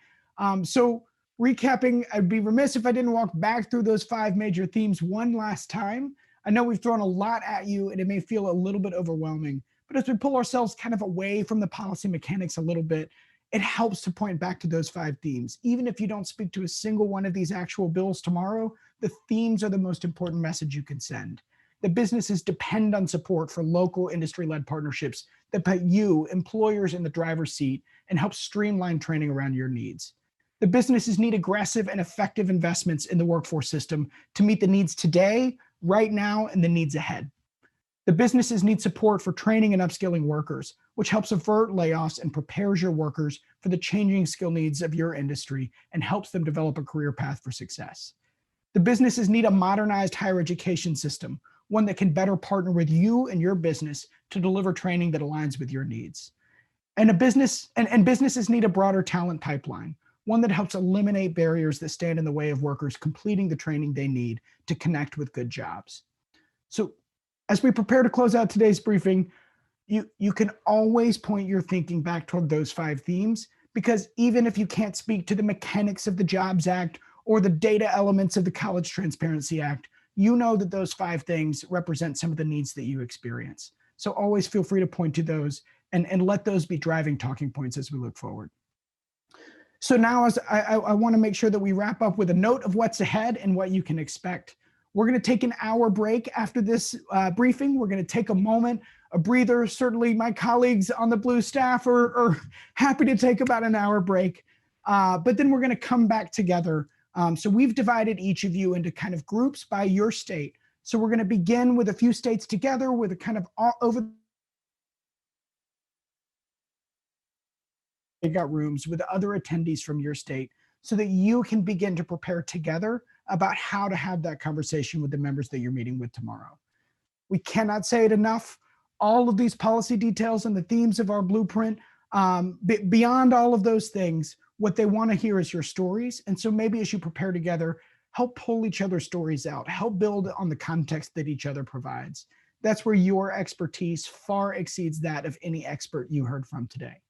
[SPEAKER 1] So recapping, I'd be remiss if I didn't walk back through those 5 major themes one last time. I know we've thrown a lot at you, and it may feel a little bit overwhelming, but as we pull ourselves kind of away from the policy mechanics a little bit, it helps to point back to those 5 themes. Even if you don't speak to a single one of these actual bills tomorrow, the themes are the most important message you can send. The businesses depend on support for local industry-led partnerships that put you, employers, in the driver's seat and help streamline training around your needs. The businesses need aggressive and effective investments in the workforce system to meet the needs today, right now, and the needs ahead. The businesses need support for training and upskilling workers, which helps avert layoffs and prepares your workers for the changing skill needs of your industry and helps them develop a career path for success. The businesses need a modernized higher education system, one that can better partner with you and your business to deliver training that aligns with your needs. And businesses need a broader talent pipeline, one that helps eliminate barriers that stand in the way of workers completing the training they need to connect with good jobs. So as we prepare to close out today's briefing, you can always point your thinking back toward those 5 themes, because even if you can't speak to the mechanics of the Jobs Act or the data elements of the College Transparency Act, you know that those 5 things represent some of the needs that you experience. So always feel free to point to those and let those be driving talking points as we look forward. So now I want to make sure that we wrap up with a note of what's ahead and what you can expect. We're going to take an hour break after this briefing. We're going to take a moment, a breather. Certainly my colleagues on the Blue staff are happy to take about an hour break, but then we're going to come back together. So we've divided each of you into kind of groups by your state. So we're going to begin with a few states together with a kind of over breakout rooms with other attendees from your state so that you can begin to prepare together about how to have that conversation with the members that you're meeting with tomorrow. We cannot say it enough. All of these policy details and the themes of our blueprint, beyond all of those things, what they want to hear is your stories. And so maybe as you prepare together, help pull each other's stories out, help build on the context that each other provides. That's where your expertise far exceeds that of any expert you heard from today.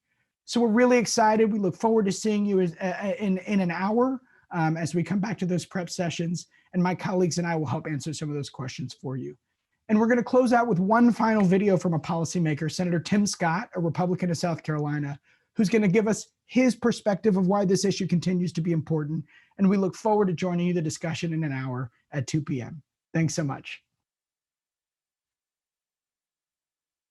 [SPEAKER 1] So we're really excited. We look forward to seeing you in an hour as we come back to those prep sessions, and my colleagues and I will help answer some of those questions for you. And we're going to close out with one final video from a policymaker, Senator Tim Scott, a Republican of South Carolina, who's going to give us his perspective of why this issue continues to be important. And we look forward to joining you the discussion in an hour at 2 p.m. Thanks so much.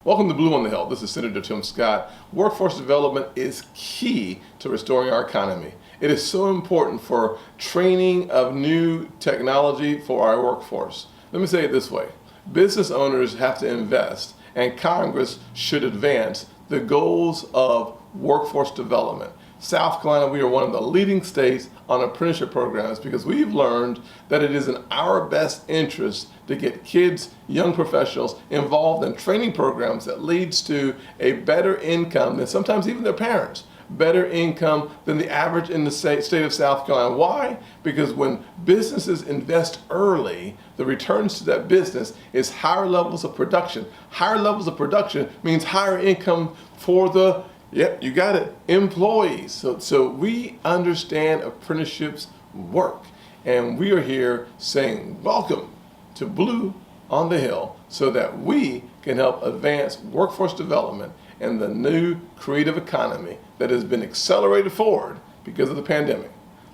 [SPEAKER 14] Welcome to Blue on the Hill. This is Senator Tim Scott. Workforce development is key to restoring our economy. It is so important for training of new technology for our workforce. Let me say it this way. Business owners have to invest, and Congress should advance the goals of workforce development. South Carolina, we are one of the leading states on apprenticeship programs because we've learned that it is in our best interest to get kids, young professionals involved in training programs that leads to a better income than sometimes even their parents, better income than the average in the state of South Carolina. Why? Because when businesses invest early, the returns to that business is higher levels of production. Higher levels of production means higher income for the Yep, you got it. Employees. So we understand apprenticeships work. And we are here saying welcome to Blue on the Hill so that we can help advance workforce development and the new creative economy that has been accelerated forward because of the pandemic.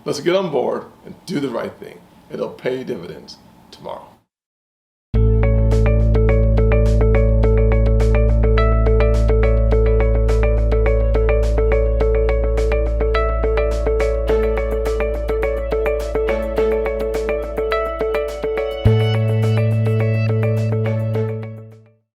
[SPEAKER 14] Let's get on board and do the right thing. It'll pay dividends tomorrow.